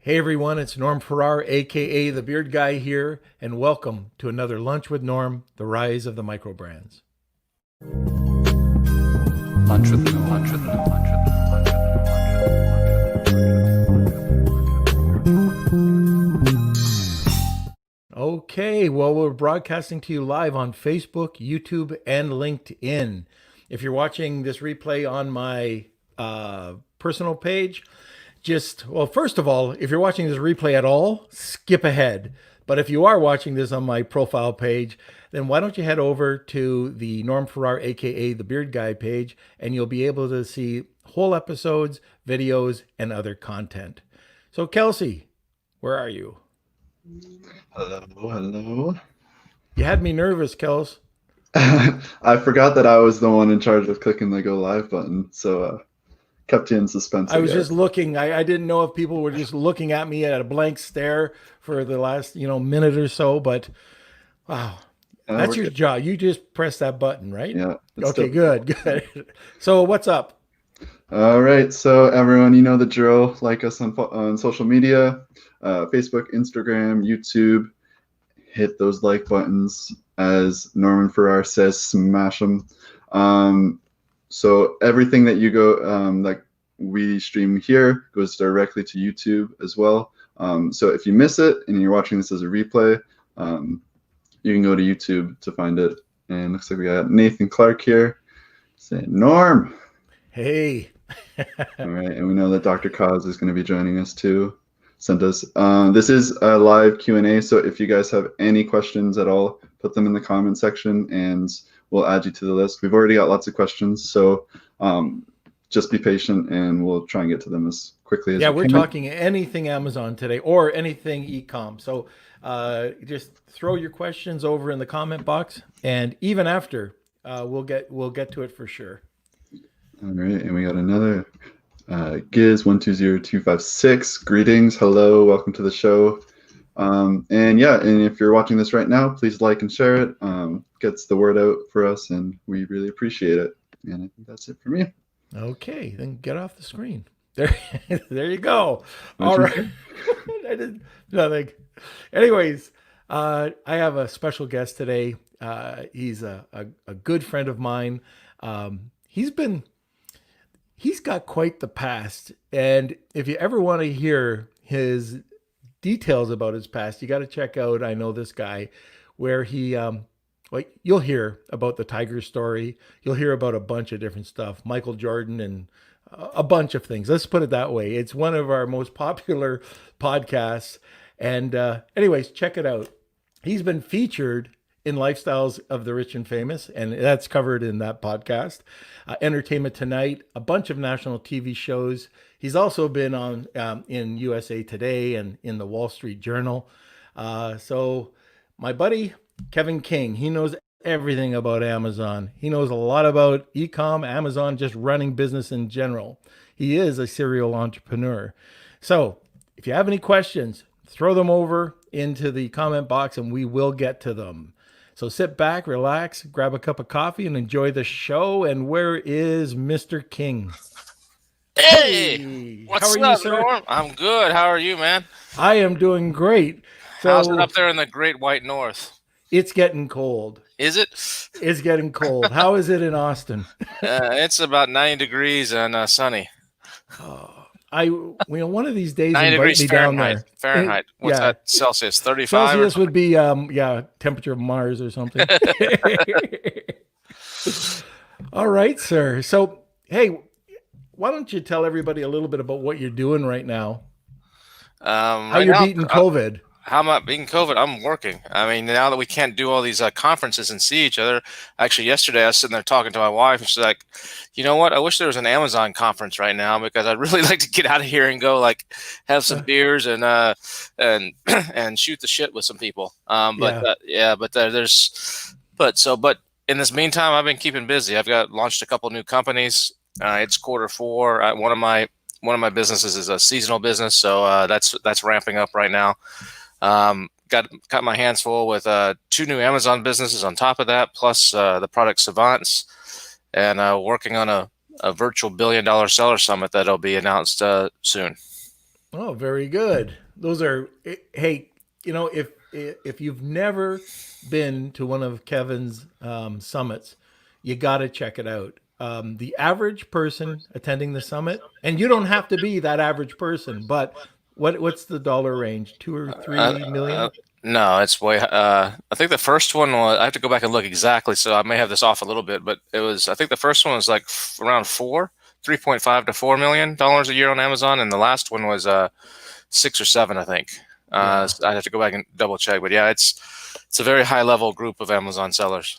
Hey everyone, it's Norm Farrar, aka the Beard Guy here, and welcome to another Lunch with Norm, the rise of the microbrands. Lunch with Norm, lunch with Norm, lunch with Norm, lunch with Norm. Okay, well, we're broadcasting to you live on Facebook, YouTube, and LinkedIn. If you're watching this replay on my personal page, first of all, if you're watching this replay at all, skip ahead. But if you are watching this on my profile page, then why don't you head over to the Norm Farrar, aka the Beard Guy page, and you'll be able to see whole episodes, videos, and other content. So Kelsey, where are you? Hello. You had me nervous, Kels. I forgot that I was the one in charge of clicking the go live button, so kept you in suspense. I was just looking. I didn't know if people were just looking at me at a blank stare for the last minute or so, but wow, that's your job. You just press that button, right? Yeah. Okay, good. So what's up? All right, so everyone, you know the drill. Like us on social media, Facebook, Instagram, YouTube. Hit those like buttons. As Norman Farrar says, smash them. So everything that you go that we stream here goes directly to YouTube as well. So if you miss it and you're watching this as a replay, you can go to YouTube to find it. And looks like we got Nathan Clark here saying, Norm. Hey. All right, and we know that Dr. Cos is going to be joining us too. Sent us. This is a live Q&A, so if you guys have any questions at all, put them in the comment section and we'll add you to the list. We've already got lots of questions, so just be patient and we'll try and get to them as quickly as we can. Yeah, we're talking anything Amazon today or anything e-com. So just throw your questions over in the comment box, and even after, we'll get to it for sure. All right, and we got another Giz120256. Greetings, hello, welcome to the show. And if you're watching this right now, please like and share it. Gets the word out for us, and we really appreciate it. And I think that's it for me. Okay, then get off the screen. There you go. All right. I did nothing. Anyways, I have a special guest today. He's a good friend of mine. He's got quite the past, and if you ever want to hear his details about his past, you got to check out I Know This Guy, where he you'll hear about the Tiger story, you'll hear about a bunch of different stuff, Michael Jordan, and a bunch of things. Let's put it that way. It's one of our most popular podcasts, and anyways, check it out. He's been featured in Lifestyles of the Rich and Famous, and that's covered in that podcast. Entertainment Tonight, a bunch of national TV shows. He's also been on in USA Today and in the Wall Street Journal. So my buddy, Kevin King, he knows everything about Amazon. He knows a lot about e-com, Amazon, just running business in general. He is a serial entrepreneur. So if you have any questions, throw them over into the comment box and we will get to them. So sit back, relax, grab a cup of coffee, and enjoy the show. And where is Mr. King? Hey, what's up, Norm? I'm good. How are you, man? I am doing great. How's it up there in the Great White North? It's getting cold. Is it? It's getting cold. How is it in Austin? It's about 90 degrees and sunny. One of these days, 90 invite degrees me Fahrenheit. down there. Fahrenheit. What's that? Celsius? 35? Celsius would be, temperature of Mars or something. All right, sir. So, hey, why don't you tell everybody a little bit about what you're doing right now? How you're beating COVID? How am I beating COVID? I'm working. I mean, now that we can't do all these conferences and see each other. Actually, yesterday I was sitting there talking to my wife, and she's like, "You know what? I wish there was an Amazon conference right now because I'd really like to get out of here and go have some beers and shoot the shit with some people." But in this meantime, I've been keeping busy. I've launched a couple new companies. It's Q4. One of my businesses is a seasonal business, so that's ramping up right now. Got my hands full with 2 new Amazon businesses on top of that, plus the product Savants, and working on a virtual $1 billion seller summit that'll be announced soon. Oh, very good. Those are hey, if you've never been to one of Kevin's summits, you got to check it out. The average person attending the summit, and you don't have to be that average person, but what's the dollar range? Two or Uh, three uh, million? no, it's way. I think the first one was. I have to go back and look exactly, so I may have this off a little bit, but it was. I think the first one was like around 3.5 to $4 million a year on Amazon, and the last one was 6 or 7, I think. Yeah. So I'd have to go back and double check, but yeah, it's a very high level group of Amazon sellers.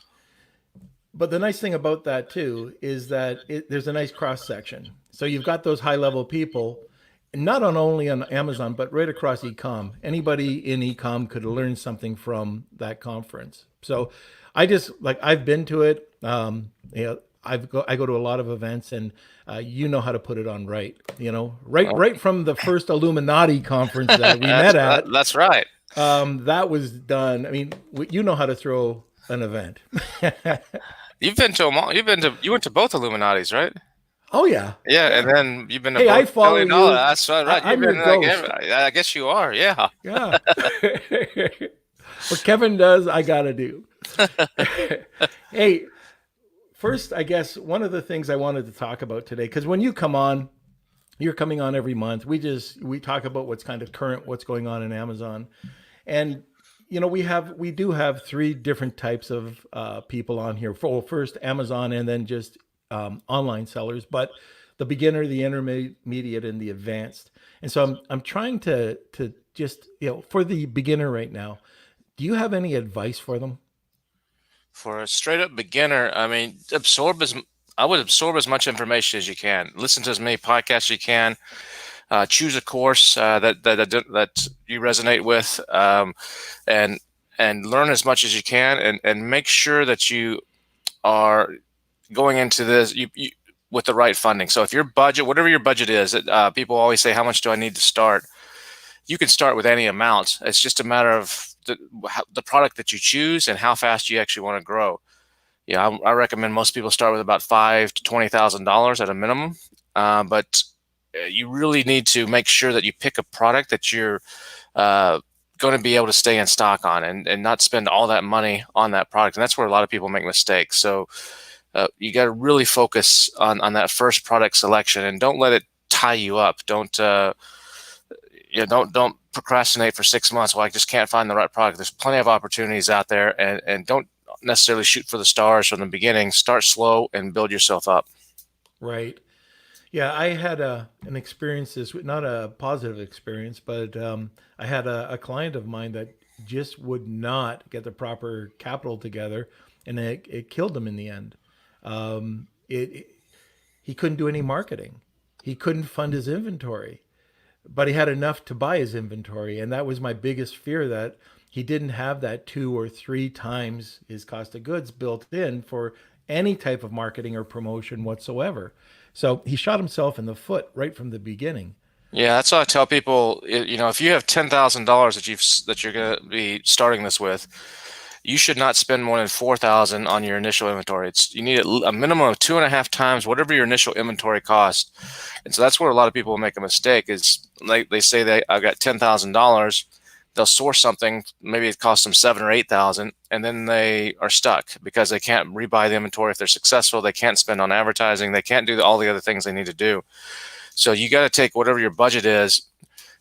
But the nice thing about that too is that there's a nice cross section. So you've got those high level people, not on only on Amazon, but right across ecom. Anybody in ecom could learn something from that conference. So I just like I've been to it. I go to a lot of events, and you know how to put it on right. Right from the first Illuminati conference that we met at. That's right. That was done. I mean, you know how to throw an event. You've been to them all. You went to both Illuminatis, right? Oh yeah, Yeah, and yeah. then you've been to Hey, I both follow Million Dollar. you. That's right. You've I'm your been like, ghost. I guess you are. Yeah. Yeah. What Kevin does, I gotta do. Hey, first, I guess one of the things I wanted to talk about today, because when you come on, you're coming on every month. We talk about what's kind of current, what's going on in Amazon, and we do have three different types of people on here. Well, first Amazon, and then just online sellers, but the beginner, the intermediate, and the advanced. And so I'm trying to just for the beginner right now. Do you have any advice for them? For a straight up beginner, I mean, I would absorb as much information as you can. Listen to as many podcasts as you can. Choose a course that you resonate with, and learn as much as you can, and make sure that you are going into this with the right funding. So if your budget, whatever your budget is, people always say, how much do I need to start? You can start with any amount. It's just a matter of the product that you choose and how fast you actually want to grow. Yeah, I recommend most people start with about $5,000 to $20,000 at a minimum. But you really need to make sure that you pick a product that you're going to be able to stay in stock on, and not spend all that money on that product. And that's where a lot of people make mistakes. So you got to really focus on that first product selection, and don't let it tie you up. Don't procrastinate for 6 months. Well, I just can't find the right product. There's plenty of opportunities out there, and don't necessarily shoot for the stars from the beginning. Start slow and build yourself up. Right. Yeah, I had an experience not a positive experience, but I had a client of mine that just would not get the proper capital together, and it killed him in the end. He couldn't do any marketing. He couldn't fund his inventory, but he had enough to buy his inventory. And that was my biggest fear, that he didn't have that 2 or 3 times his cost of goods built in for any type of marketing or promotion whatsoever. So he shot himself in the foot right from the beginning. Yeah, that's what I tell people. If you have $10,000 that you're going to be starting this with, you should not spend more than 4,000 on your initial inventory. You need a minimum of 2.5 times whatever your initial inventory cost. And so that's where a lot of people make a mistake. Is like they say I've got $10,000. They'll source something, maybe it costs them 7 or 8,000, and then they are stuck because they can't rebuy the inventory. If they're successful, they can't spend on advertising. They can't do all the other things they need to do. So you got to take whatever your budget is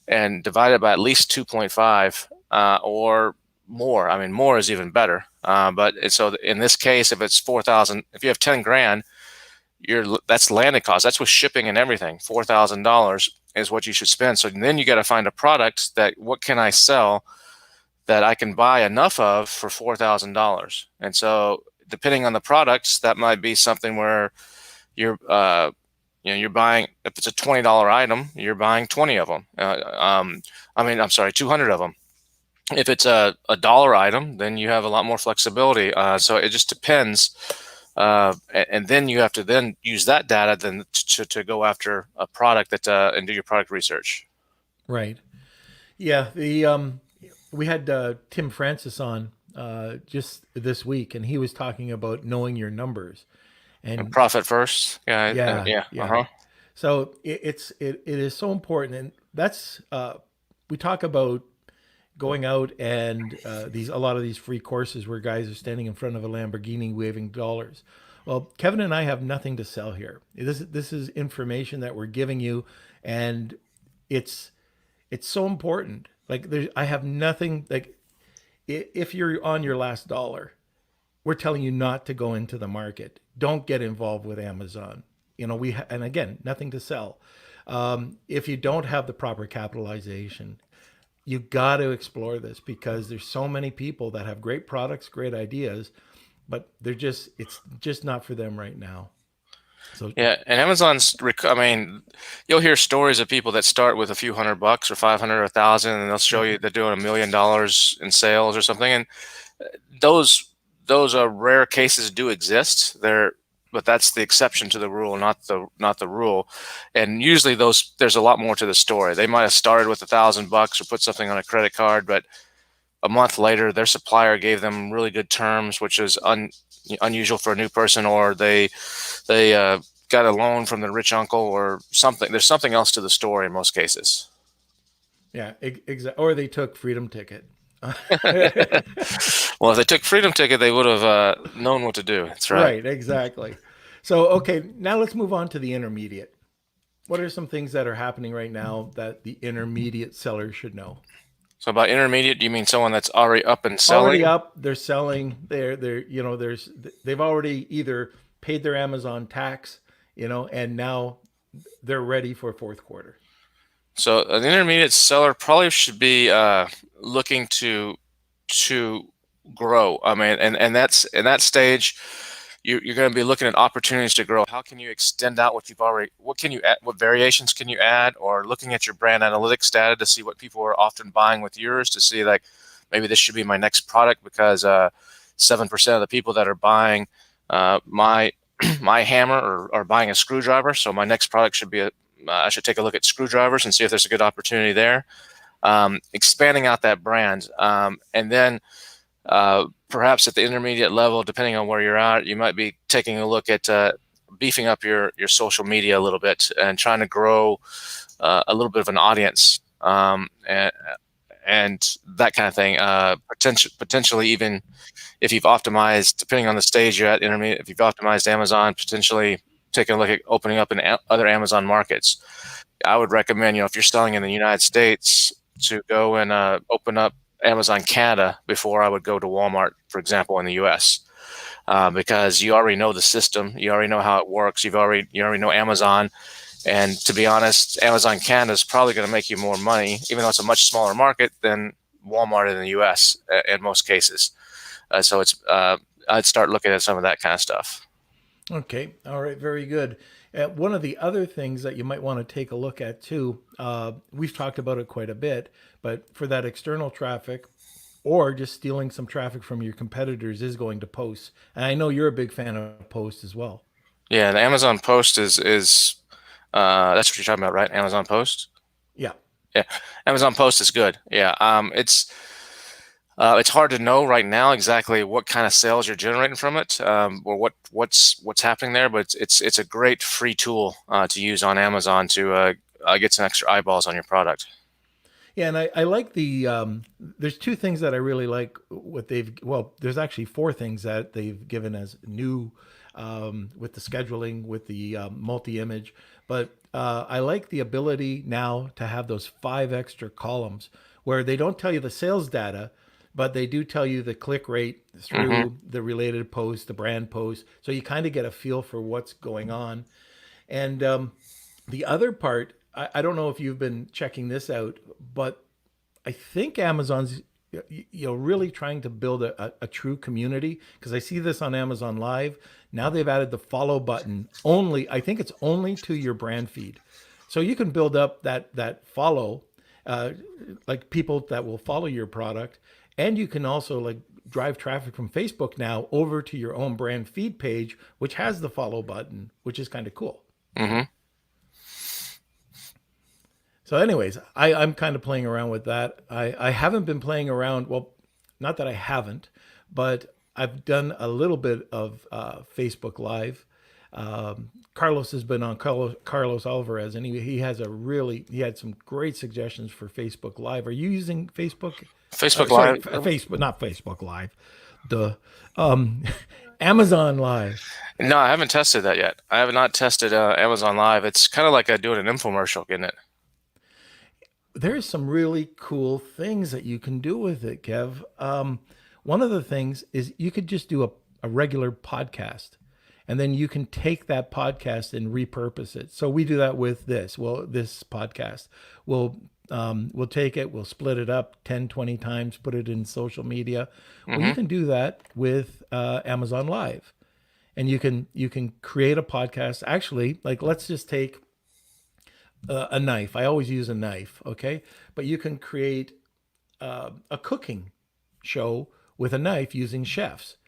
and divide it by at least 2.5 or more. I mean, more is even better. So in this case, if it's 4,000, if you have 10 grand, that's landing cost. That's with shipping and everything. $4,000 is what you should spend. So then you got to find a product that, what can I sell that I can buy enough of for $4,000? And so depending on the products, that might be something where you're buying, if it's a $20 item, you're buying 20 of them. I'm sorry, 200 of them. If it's a dollar item, then you have a lot more flexibility. So it just depends. And then you have to then use that data then to go after a product and do your product research. Right. Yeah. We had Tim Francis on just this week, and he was talking about knowing your numbers. And And profit first. Yeah. yeah, Yeah. yeah. Uh-huh. So it is so important, and that's we talk about going out and these a lot of these free courses where guys are standing in front of a Lamborghini waving dollars. Well, Kevin and I have nothing to sell here. This is information that we're giving you, and it's it's so important. Like I have nothing like if you're on your last dollar, we're telling you not to go into the market. Don't get involved with Amazon. And again, nothing to sell. If you don't have the proper capitalization, you got to explore this because there's so many people that have great products, great ideas, but it's just not for them right now. So Yeah, and I mean, you'll hear stories of people that start with a few $100 or 500 or 1,000, and they'll show you they're doing $1 million in sales or something. And those those are rare cases do exist. But that's the exception to the rule, not the rule. And usually there's a lot more to the story. They might have started with $1,000 or put something on a credit card, but a month later, their supplier gave them really good terms, which is unusual for a new person, or they got a loan from their rich uncle or something. There's something else to the story in most cases. yeah, exactly. Or they took Freedom Ticket. Well, if they took Freedom Ticket, they would have known what to do. That's right. Right, exactly. So, okay, now let's move on to the intermediate. What are some things that are happening right now that the intermediate seller should know? So by intermediate, do you mean someone that's already up and Already selling? up, they're selling. They've already either paid their Amazon tax, and now they're ready for fourth quarter. So an intermediate seller probably should be looking to grow. I mean, and that's in that stage, you're going to be looking at opportunities to grow. How can you extend out what you've already? What can you add? What variations can you add? Or looking at your brand analytics data to see what people are often buying with yours, to see like maybe this should be my next product because 7% of the people that are buying my my hammer are buying a screwdriver. So my next product should be I should take a look at screwdrivers and see if there's a good opportunity there. Expanding out that brand, and then perhaps at the intermediate level, depending on where you're at, you might be taking a look at beefing up your social media a little bit and trying to grow a little bit of an audience, and that kind of thing. Potentially even if you've optimized, depending on the stage you're at, intermediate, if you've optimized Amazon, potentially taking a look at opening up in other Amazon markets. I would recommend, if you're selling in the United States, to go and open up Amazon Canada before I would go to Walmart, for example, in the U.S. Because you already know the system, you already know how it works, you already know Amazon, and to be honest, Amazon Canada is probably going to make you more money, even though it's a much smaller market than Walmart in the U.S. In most cases. So I'd start looking at some of that kind of stuff. Okay. All right. Very good. One of the other things that you might want to take a look at too, we've talked about it quite a bit, but for that external traffic or just stealing some traffic from your competitors is going to posts. And I know you're a big fan of posts as well. Yeah, the Amazon Post is that's what you're talking about, right? Amazon Post. Yeah. Yeah, Amazon Post is good. Yeah, it's hard to know right now exactly what kind of sales you're generating from it, or what's happening there. But it's a great free tool to use on Amazon to get some extra eyeballs on your product. Yeah, and I like there's two things that I really like there's actually four things that they've given as new with the scheduling, with the multi-image. But I like the ability now to have those 5 extra columns where they don't tell you the sales data, but they do tell you the click rate Hmm. through the related post, the brand post. So you kind of get a feel for what's going on. And the other part, I don't know if you've been checking this out, but I think Amazon's really trying to build a true community because I see this on Amazon Live. Now they've added the follow button only. I think it's only to your brand feed. So you can build up that follow, like people that will follow your product. And you can also like drive traffic from Facebook now over to your own brand feed page, which has the follow button, which is kind of cool. Hmm. So, anyways, I'm kind of playing around with that. I haven't been playing around. Well, not that I haven't, but I've done a little bit of Facebook Live. Carlos has been on, Carlos Alvarez, and he has he had some great suggestions for Facebook Live. Are you using Facebook? Facebook Sorry, Live. Facebook, not Facebook Live. The Amazon Live. No, I haven't tested that yet. I have not tested Amazon Live. It's kind of like doing an infomercial, isn't it? There's some really cool things that you can do with it, Kev. One of the things is you could just do a regular podcast, and then you can take that podcast and repurpose it. So we do that with this. Well, this podcast, we'll take it, we'll split it up 10, 20 times, put it in social media. Well, you Mm-hmm. can do that with Amazon Live, and you can create a podcast. Actually, like let's just take a knife. I always use a knife, okay? But you can create a cooking show with a knife using chefs.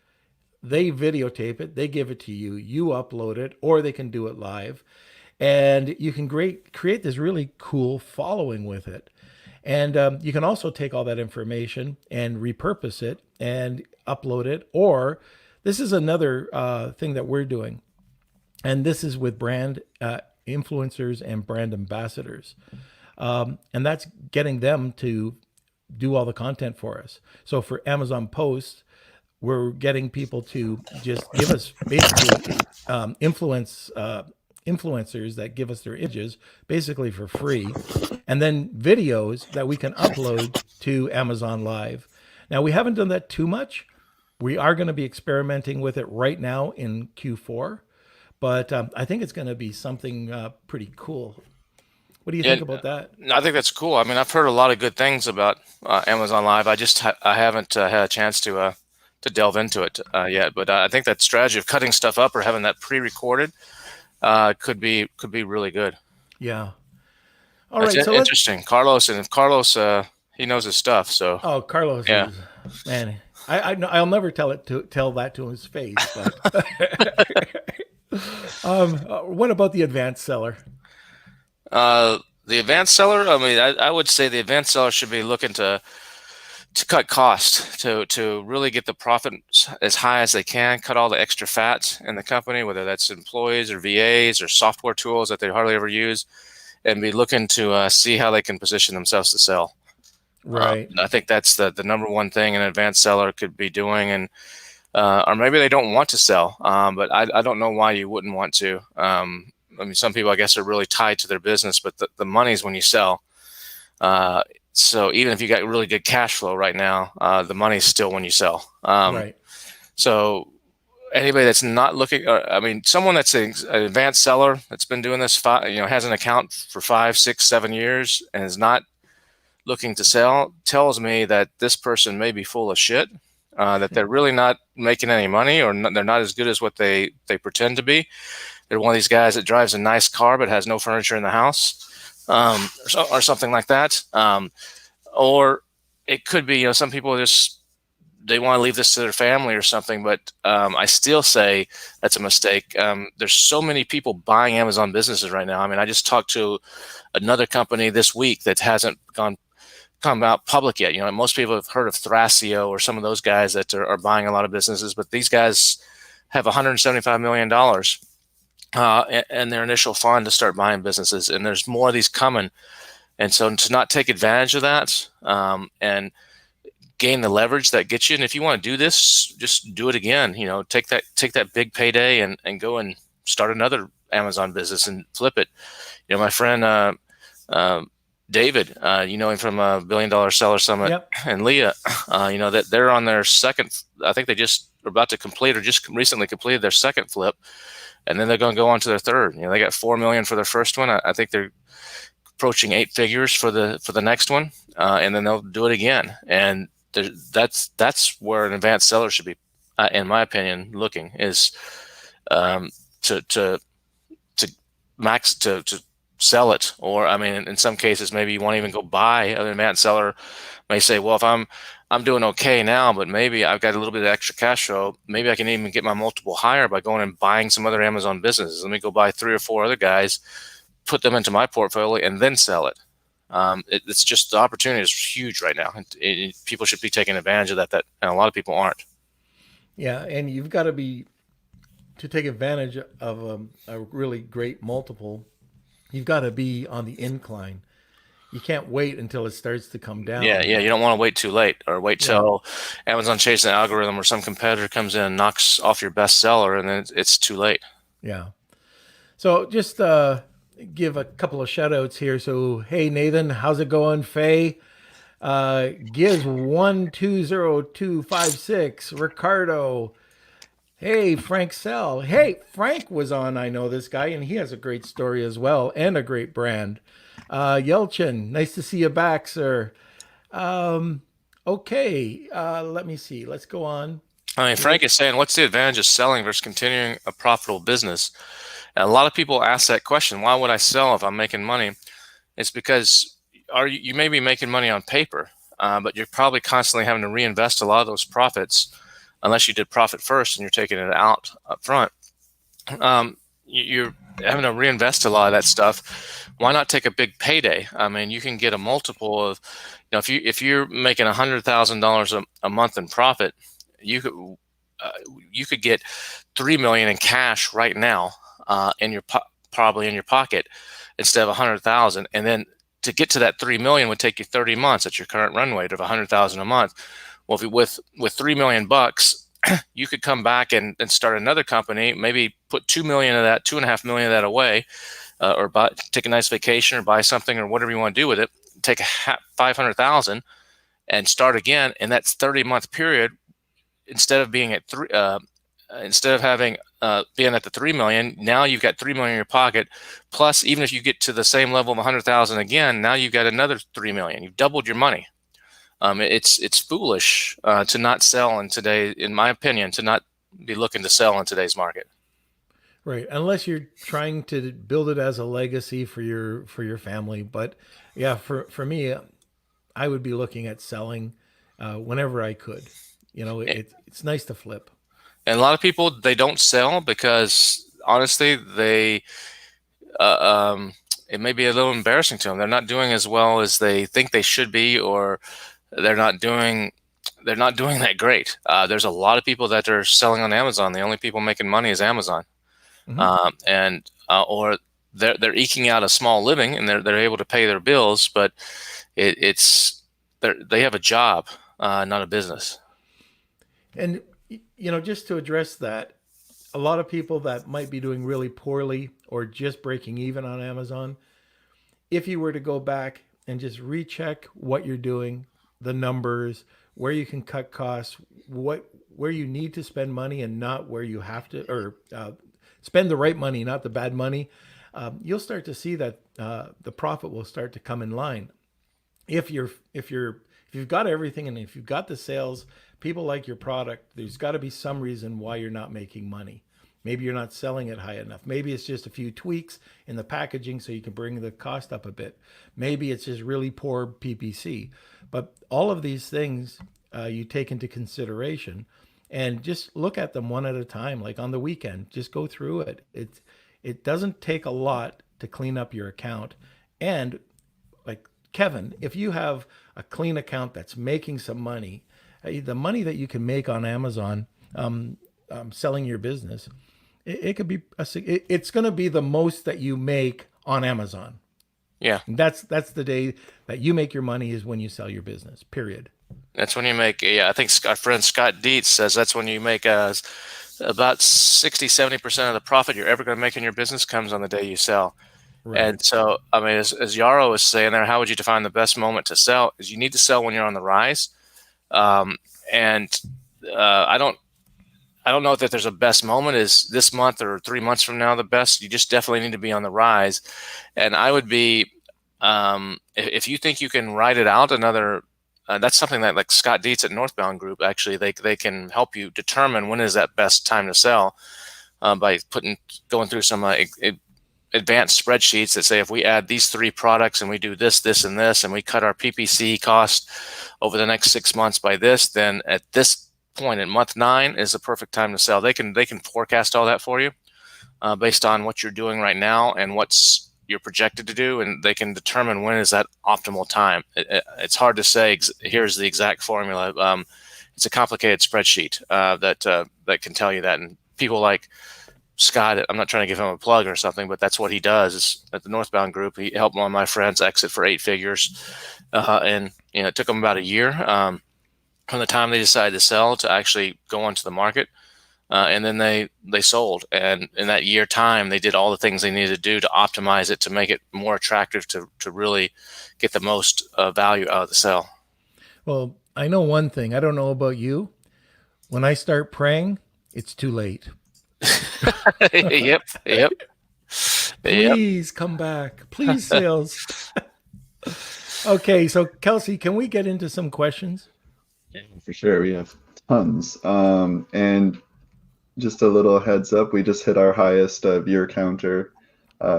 They videotape it, they give it to you, you upload it, or they can do it live. And you can create this really cool following with it. And you can also take all that information and repurpose it and upload it. Or this is another thing that we're doing. And this is with brand influencers and brand ambassadors. And that's getting them to do all the content for us. So for Amazon Posts, we're getting people to just give us basically influencers that give us their images basically for free, and then videos that we can upload to Amazon Live. Now, we haven't done that too much. We are going to be experimenting with it right now in Q4, but I think it's going to be something pretty cool. What do you think about that? I think that's cool. I mean, I've heard a lot of good things about Amazon Live. I haven't had a chance to delve into it yet. But I think that strategy of cutting stuff up or having that pre-recorded could be really good. Yeah. All That's right. So interesting. Carlos, he knows his stuff. So Carlos yeah. is, man, I'll never tell that to his face. But what about the advanced seller? The advanced seller, I mean, I would say the advanced seller should be looking to cut costs, to really get the profit as high as they can, cut all the extra fat in the company, whether that's employees or VAs or software tools that they hardly ever use, and be looking to see how they can position themselves to sell. Right. I think that's the number one thing an advanced seller could be doing, and or maybe they don't want to sell, but I don't know why you wouldn't want to. I mean, some people, I guess, are really tied to their business, but the money's when you sell. So even if you got really good cash flow right now, the money's still when you sell. Right. So anybody that's not looking, I mean, someone that's an advanced seller that's been doing this, has an account for 5, 6, 7 years and is not looking to sell, tells me that this person may be full of shit, that they're really not making any money, or they're not as good as what they pretend to be. They're one of these guys that drives a nice car but has no furniture in the house, or something like that. Or it could be, some people they want to leave this to their family or something. But I still say that's a mistake. There's so many people buying Amazon businesses right now. I mean, I just talked to another company this week that hasn't come out public yet. Most people have heard of Thrasio or some of those guys that are buying a lot of businesses, but these guys have $175 million. And their initial fund to start buying businesses, and there's more of these coming. And so to not take advantage of that and gain the leverage that gets you, and if you want to do this, just do it again. Take that big payday and go and start another Amazon business and flip it. My friend David, you know him from $1 Billion Seller Summit. Yep. And Leah, that they're on their second. I think they just are about to complete or just recently completed their second flip. And then they're going to go on to their third. They got $4 million for their first one. I think they're approaching 8 figures for the next one, and then they'll do it again. And that's where an advanced seller should be, in my opinion, looking is to sell it. Or I mean, in some cases, maybe you won't even go buy. An advanced seller may say, well, if I'm doing okay now, but maybe I've got a little bit of extra cash flow. Maybe I can even get my multiple higher by going and buying some other Amazon businesses. Let me go buy 3 or 4 other guys, put them into my portfolio, and then sell it. It's just the opportunity is huge right now. People should be taking advantage of that, and a lot of people aren't. Yeah, and you've got to be to take advantage of a really great multiple, you've got to be on the incline. You can't wait until it starts to come Yeah, down. yeah. You don't want to wait too late or wait Yeah. till Amazon changes the algorithm or some competitor comes in and knocks off your best seller, and then it's too late. Yeah. So just give a couple of shout outs here. So, hey, Nathan, how's it going? Faye, Giz120256, Ricardo. Hey, Frank Sell. Hey, Frank was on I Know This Guy, and he has a great story as well and a great brand. Yelchin, nice to see you back, sir. Um, okay, let me see. Let's go on. I mean, Frank is saying, what's the advantage of selling versus continuing a profitable business? And a lot of people ask that question. Why would I sell if I'm making money? It's because you may be making money on paper, but you're probably constantly having to reinvest a lot of those profits, unless you did profit first and you're taking it out up front. You're having to reinvest a lot of that stuff. Why not take a big payday? I mean, you can get a multiple of, if you're making $100,000 a month in profit, you could get $3 million in cash right now, probably in your pocket, instead of 100,000. And then to get to that 3 million would take you 30 months at your current run rate of 100,000 a month. Well, if you with $3 million bucks, you could come back and start another company, maybe put 2 million of that, 2.5 million of that away, or take a nice vacation or buy something or whatever you want to do with it. Take 500,000 and start again. And that's 30-month period. Instead of being at instead of having being at the 3 million, now you've got 3 million in your pocket. Plus, even if you get to the same level of 100,000 again, now you've got another 3 million. You've doubled your money. It's foolish to not sell in my opinion, to not be looking to sell in today's market. Right, unless you're trying to build it as a legacy for your family. But yeah, for me, I would be looking at selling whenever I could. It's nice to flip. And a lot of people, they don't sell because honestly, it may be a little embarrassing to them. They're not doing as well as they think they should be, or they're not doing that great. There's a lot of people that are selling on Amazon. The only people making money is Amazon, or they're eking out a small living and they're able to pay their bills, but they have a job, not a business. And just to address that, a lot of people that might be doing really poorly or just breaking even on Amazon, if you were to go back and just recheck what you're doing, the numbers, where you can cut costs, where you need to spend money and not where you have to, or spend the right money, not the bad money, you'll start to see that the profit will start to come in line. If you've got everything and if you've got the sales, people like your product, there's got to be some reason why you're not making money. Maybe you're not selling it high enough. Maybe it's just a few tweaks in the packaging so you can bring the cost up a bit. Maybe it's just really poor PPC. But all of these things you take into consideration and just look at them one at a time. Like on the weekend, just go through it. It doesn't take a lot to clean up your account. And like Kevin, if you have a clean account that's making some money, the money that you can make on Amazon selling your business, it could be it's going to be the most that you make on Amazon. Yeah, And that's the day that you make your money is when you sell your business. Period. that's when you make. Yeah, I think our friend Scott Dietz says that's when you make about 60-70% of the profit you're ever going to make in your business comes on the day you sell. Right. And so, I mean, as Yarrow was saying there, how would you define the best moment to sell? Is you need to sell when you're on the rise. And I don't know that there's a best moment. Is this month or 3 months from now the best? You just definitely need to be on the rise. And I would be, if you think you can ride it out another, that's something that like Scott Dietz at Northbound Group, actually, they can help you determine when is that best time to sell by going through some advanced spreadsheets that say if we add these 3 products and we do this, this, and this, and we cut our PPC cost over the next 6 months by this, then at this point in month 9 is the perfect time to sell. They can forecast all that for you based on what you're doing right now and what's you're projected to do, and they can determine when is that optimal time. It's hard to say. Here's the exact formula. It's a complicated spreadsheet that can tell you that. And people like Scott, I'm not trying to give him a plug or something, but that's what he does. Is at the Northbound Group, he helped one of my friends exit for 8 figures, and it took them about a year from the time they decided to sell to actually go onto the market. And then they sold, and in that year time, they did all the things they needed to do to optimize it to make it more attractive to really get the most value out of the sale. Well, I know one thing. I don't know about you. When I start praying, it's too late. Yep, yep, yep. Please come back. Please, sales. Okay, so Kelsey, can we get into some questions? For sure, we have tons. And just a little heads up, we just hit our highest viewer counter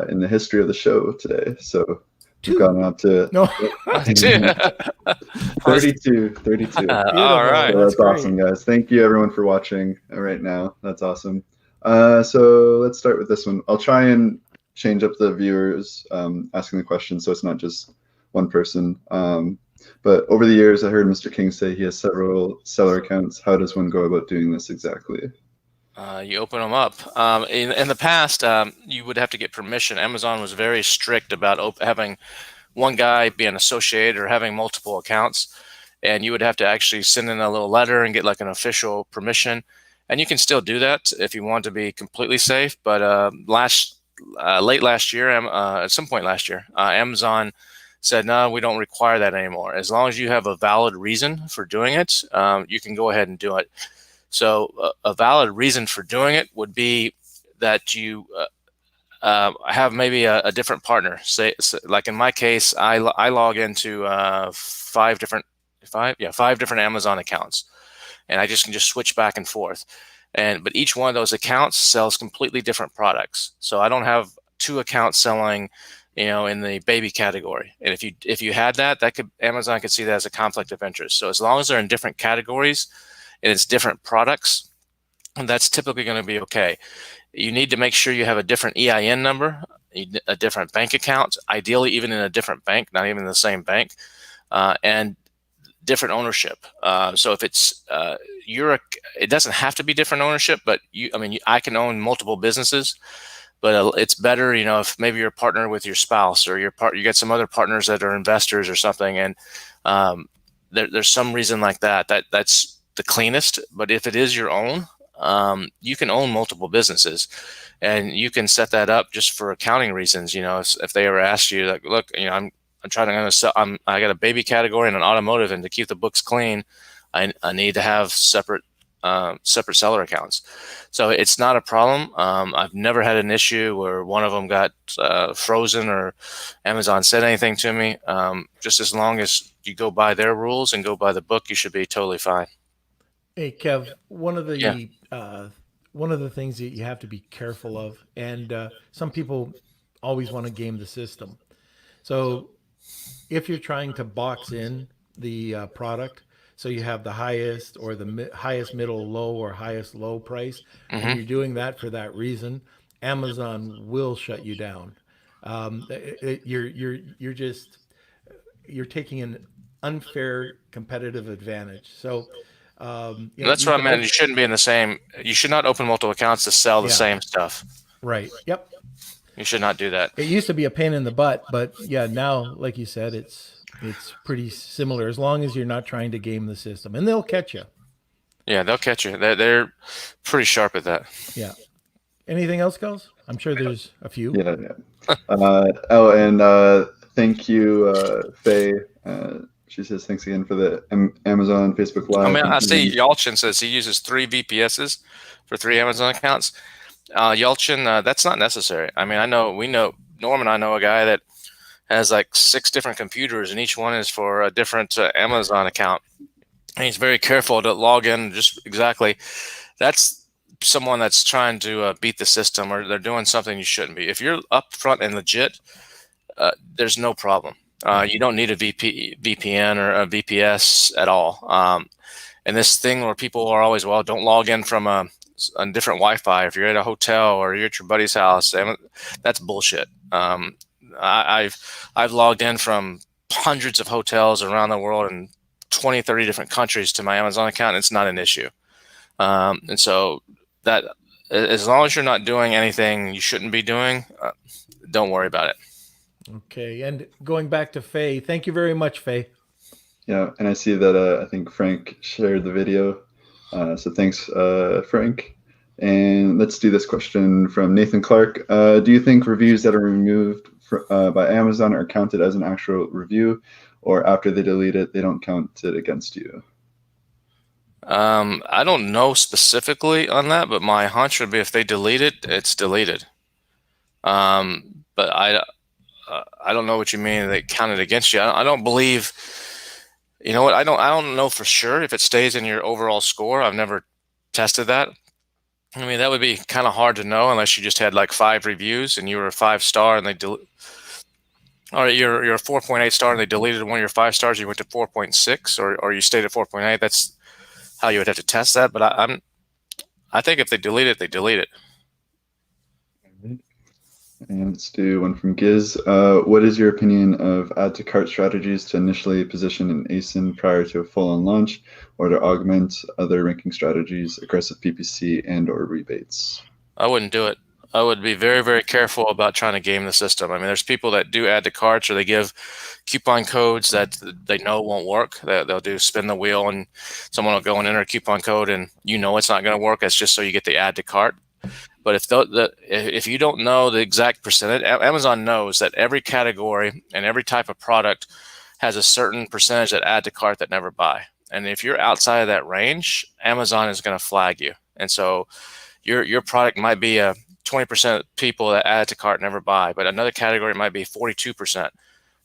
in the history of the show today. So we've gone up to No. 32. 32. All right. So that's great. awesome, guys. Thank you, everyone, for watching right now. That's awesome. So let's start with this one. I'll try and change up the viewers asking the question so it's not just one person. But over the years, I heard Mr. King say he has several seller accounts. How does one go about doing this exactly? You open them up. In the past, you would have to get permission. Amazon was very strict about having one guy be an associate or having multiple accounts. And you would have to actually send in a little letter and get like an official permission. And you can still do that if you want to be completely safe. But late last year, at some point last year, Amazon said, no, we don't require that anymore. As long as you have a valid reason for doing it, you can go ahead and do it. So a valid reason for doing it would be that you have maybe a different partner. Say, like in my case, I log into five different Amazon accounts, and I can just switch back and forth. But each one of those accounts sells completely different products. So I don't have two accounts selling, in the baby category. And if you had that Amazon could see that as a conflict of interest. So as long as they're in different categories and it's different products, that's typically going to be okay. You need to make sure you have a different EIN number, a different bank account, ideally even in a different bank, not even the same bank, and different ownership. So if it's it doesn't have to be different ownership, but I can own multiple businesses. But it's better, if maybe you're a partner with your spouse or you get some other partners that are investors or something, and there's some reason like that's the cleanest. But if it is your own, you can own multiple businesses, and you can set that up just for accounting reasons. If they ever ask you, like, look, I'm trying to sell. I got a baby category and an automotive, and to keep the books clean, I need to have separate seller accounts. So it's not a problem. I've never had an issue where one of them got frozen or Amazon said anything to me. Just as long as you go by their rules and go by the book, you should be totally fine. Hey, Kev, one of the things that you have to be careful of, and some people always want to game the system. So if you're trying to box in the product, so you have the highest or the highest middle low or highest low price, and you're doing that for that reason, Amazon will shut you down. You're taking an unfair competitive advantage. So that's what I meant. You shouldn't be in the same. You should not open multiple accounts to sell the same stuff. Right. Yep. You should not do that. It used to be a pain in the butt, but yeah, now, like you said, it's pretty similar as long as you're not trying to game the system, and they'll catch you. Yeah, they'll catch you. They're pretty sharp at that. Yeah. Anything else, guys? I'm sure there's a few. Yeah. Thank you, Faye. She says thanks again for the Amazon Facebook Live. I see Yalchin says he uses 3 VPSs for 3 Amazon accounts. Yalchin, that's not necessary. Norm and I know a guy that has like 6 different computers, and each one is for a different Amazon account. And he's very careful to log in just exactly. That's someone that's trying to beat the system, or they're doing something you shouldn't be. If you're upfront and legit, there's no problem. You don't need a VPN or a VPS at all. And this thing where people are always, don't log in from a different Wi-Fi. If you're at a hotel or you're at your buddy's house, that's bullshit. I've logged in from hundreds of hotels around the world in 20, 30 different countries to my Amazon account. And it's not an issue. And so that as long as you're not doing anything you shouldn't be doing, don't worry about it. Okay. And going back to Faye, thank you very much, Faye. Yeah, and I see that I think Frank shared the video. So thanks, Frank. And let's do this question from Nathan Clark. Do you think reviews that are removed by Amazon are counted as an actual review, or after they delete it, they don't count it against you? I don't know specifically on that, but my hunch would be if they delete it, it's deleted. But I don't know what you mean. They count it against you. I don't believe. You know what? I don't know for sure if it stays in your overall score. I've never tested that. I mean, that would be kind of hard to know unless you just had like 5 reviews and you were a 5-star and or you're a 4.8 star and they deleted one of your 5 stars. You went to 4.6 or you stayed at 4.8. That's how you would have to test that. But I think if they delete it, they delete it. And let's do one from Giz. What is your opinion of add to cart strategies to initially position an ASIN prior to a full-on launch, or to augment other ranking strategies, aggressive PPC and/or rebates? I wouldn't do it. I would be very, very careful about trying to game the system. I mean, there's people that do add to carts or they give coupon codes that they know won't work. They'll do spin the wheel and someone will go and enter a coupon code and you know it's not going to work. It's just so you get the add to cart. But if you don't know the exact percentage, Amazon knows that every category and every type of product has a certain percentage that add to cart that never buy. And if you're outside of that range, Amazon is going to flag you. And so your product might be a 20% of people that add to cart never buy, but another category might be 42%.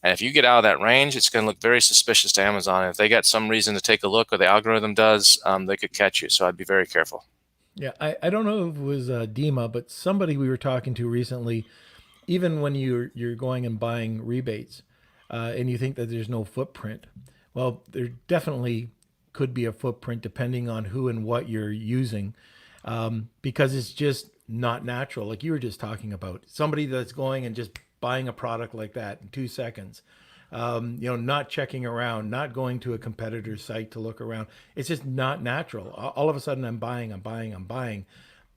And if you get out of that range, it's going to look very suspicious to Amazon. If they got some reason to take a look or the algorithm does, they could catch you. So I'd be very careful. Yeah, I don't know if it was Dima, but somebody we were talking to recently, even when you're going and buying rebates, and you think that there's no footprint, well, there definitely could be a footprint depending on who and what you're using, because it's just not natural. Like you were just talking about, somebody that's going and just buying a product like that in 2 seconds. Not checking around, not going to a competitor's site to look around. It's just not natural. All of a sudden, I'm buying.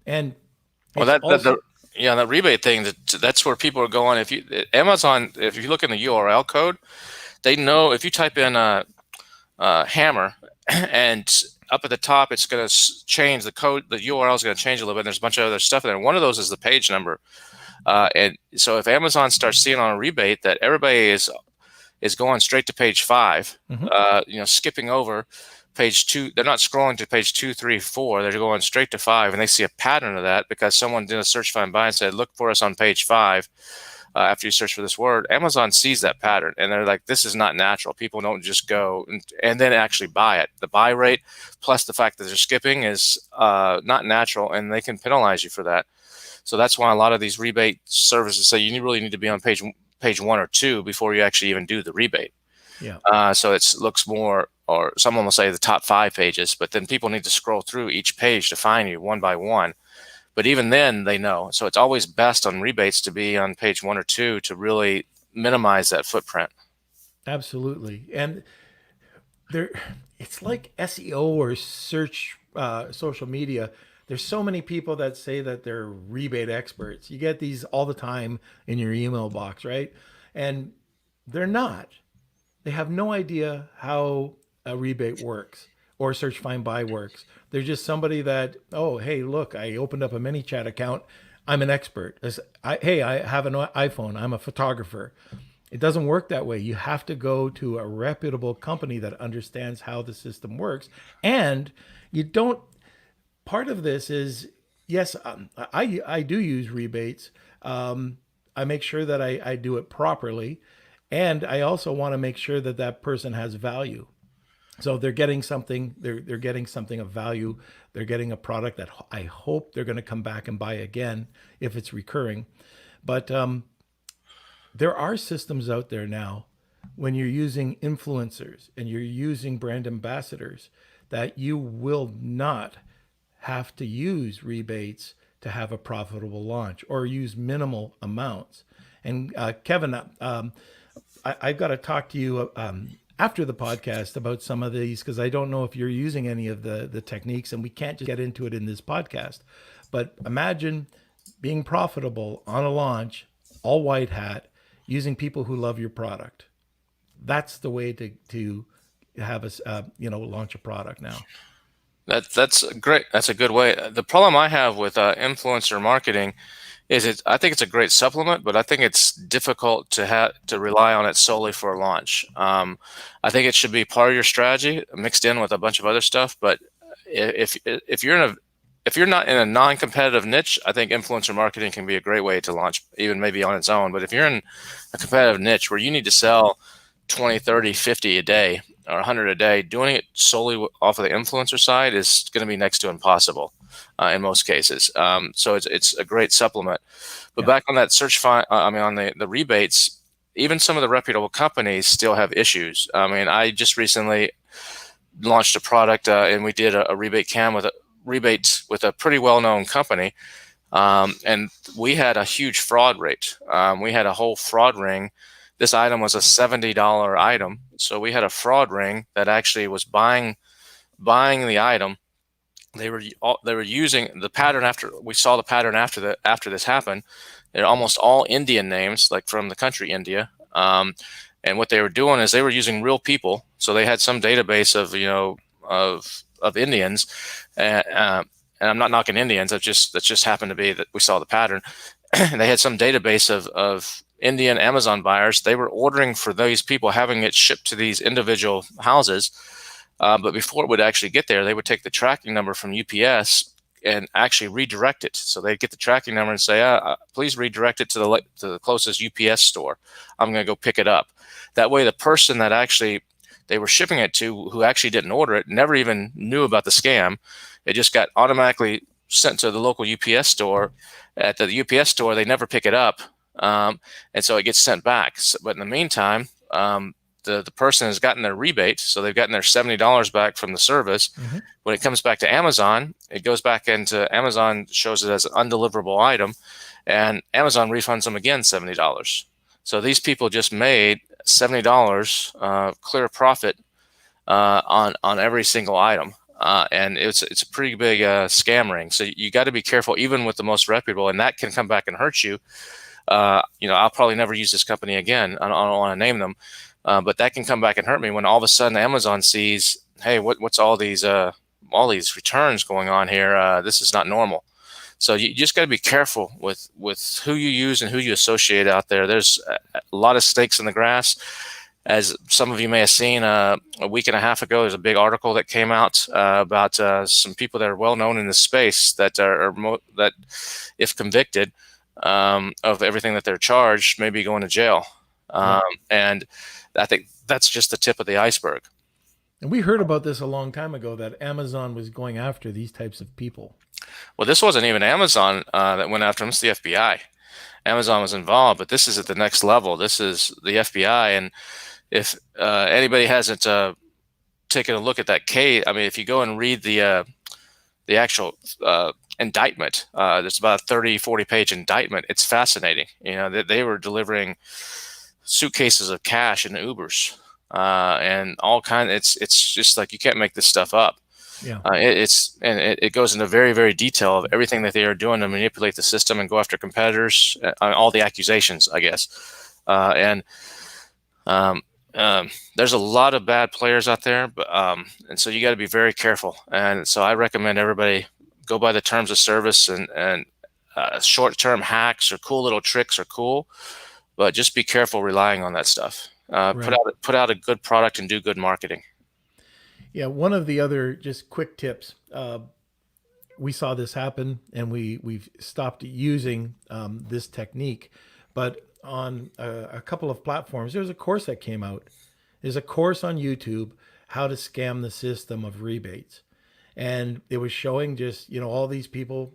And Well, that rebate thing, that's where people are going. Amazon, if you look in the URL code, they know if you type in hammer and up at the top, it's going to change the code. The URL is going to change a little bit. There's a bunch of other stuff in there. One of those is the page number. And so if Amazon starts seeing on a rebate that everybody is going straight to page 5, skipping over page 2. They're not scrolling to page 2, 3, 4. They're going straight to 5, and they see a pattern of that because someone did a search, find, buy, and said, "Look for us on page 5." After you search for this word, Amazon sees that pattern, and they're like, "This is not natural. People don't just go and then actually buy it." The buy rate plus the fact that they're skipping is not natural, and they can penalize you for that. So that's why a lot of these rebate services say you really need to be on page 1 or 2 before you actually even do the rebate. yeah, So it looks more, or someone will say the top 5 pages, but then people need to scroll through each page to find you one by one. But even then they know. So it's always best on rebates to be on page 1 or 2 to really minimize that footprint. absolutely. And it's like SEO or search, social media. There's so many people that say that they're rebate experts. You get these all the time in your email box, right? And they're not. They have no idea how a rebate works or search find buy works. They're just somebody that, oh, hey, look, I opened up a ManyChat account. I'm an expert. Hey, I have an iPhone. I'm a photographer. It doesn't work that way. You have to go to a reputable company that understands how the system works. And you don't, part of this is, yes, I do use rebates. I make sure that I do it properly. And I also want to make sure that that person has value. So they're getting something, they're getting something of value. They're getting a product that I hope they're going to come back and buy again if it's recurring. But there are systems out there now when you're using influencers and you're using brand ambassadors that you will not have to use rebates to have a profitable launch or use minimal amounts. And Kevin, I've got to talk to you after the podcast about some of these, because I don't know if you're using any of the techniques, and we can't just get into it in this podcast. But imagine being profitable on a launch, all white hat, using people who love your product. That's the way to have us, launch a product now. That's great. That's a good way. The problem I have with influencer marketing is I think it's a great supplement, but I think it's difficult to rely on it solely for a launch. I think it should be part of your strategy mixed in with a bunch of other stuff. But if you're in a if you're not in a non-competitive niche, I think influencer marketing can be a great way to launch, even maybe on its own. But if you're in a competitive niche where you need to sell 20, 30, 50 a day or 100 a day, doing it solely off of the influencer side is going to be next to impossible in most cases. So it's a great supplement. But Yeah. back on that on the rebates, even some of the reputable companies still have issues. I mean, I just recently launched a product and we did a rebate with a pretty well-known company. And we had a huge fraud rate. We had a whole fraud ring. This item was a $70 item. So we had a fraud ring that actually was buying the item. They were using the pattern after we saw the pattern after this happened. They're almost all Indian names, like from the country India. And what they were doing is they were using real people. So they had some database of Indians, and I'm not knocking Indians. That just happened to be that we saw the pattern. They had some database of Indian Amazon buyers. They were ordering for these people, having it shipped to these individual houses. But before it would actually get there, they would take the tracking number from UPS and actually redirect it. So they'd get the tracking number and say, please redirect it to the closest UPS store. I'm going to go pick it up. That way, the person that actually they were shipping it to, who actually didn't order it, never even knew about the scam. It just got automatically sent to the local UPS store. At the UPS store, they never pick it up. And so it gets sent back. But in the meantime, the person has gotten their rebate, so they've gotten their $70 back from the service. Mm-hmm. When it comes back to Amazon, it goes back into Amazon, shows it as an undeliverable item, and Amazon refunds them again $70. So these people just made $70 clear profit on every single item. And it's a pretty big scam ring. So you got to be careful, even with the most reputable, and that can come back and hurt you. I'll probably never use this company again. I don't want to name them, but that can come back and hurt me when all of a sudden Amazon sees, hey, what's all these returns going on here? This is not normal. So you just got to be careful with who you use and who you associate out there. There's a lot of snakes in the grass. As some of you may have seen a week and a half ago, there's a big article that came out about some people that are well known in this space that that, if convicted of everything that they're charged, may be going to jail. And I think that's just the tip of the iceberg. And we heard about this a long time ago, that Amazon was going after these types of people. Well, this wasn't even Amazon that went after them. It's the FBI. Amazon was involved, but this is at the next level. This is the FBI. And if anybody hasn't taken a look at that case, I mean, if you go and read the actual indictment, there's about a 30, 40-page indictment. It's fascinating. They were delivering suitcases of cash in Ubers and all kinds. It's just like, you can't make this stuff up. Yeah. It goes into very, very detail of everything that they are doing to manipulate the system and go after competitors, all the accusations, I guess. There's a lot of bad players out there, but and so you got to be very careful. And so I recommend everybody go by the terms of service, and short-term hacks or cool little tricks are cool, but just be careful relying on that stuff. Right. Put out a good product and do good marketing. Yeah, one of the other just quick tips, we saw this happen, and we've stopped using this technique. But on a couple of platforms, there's a course that came out. There's a course on YouTube, how to scam the system of rebates. And it was showing just, all these people,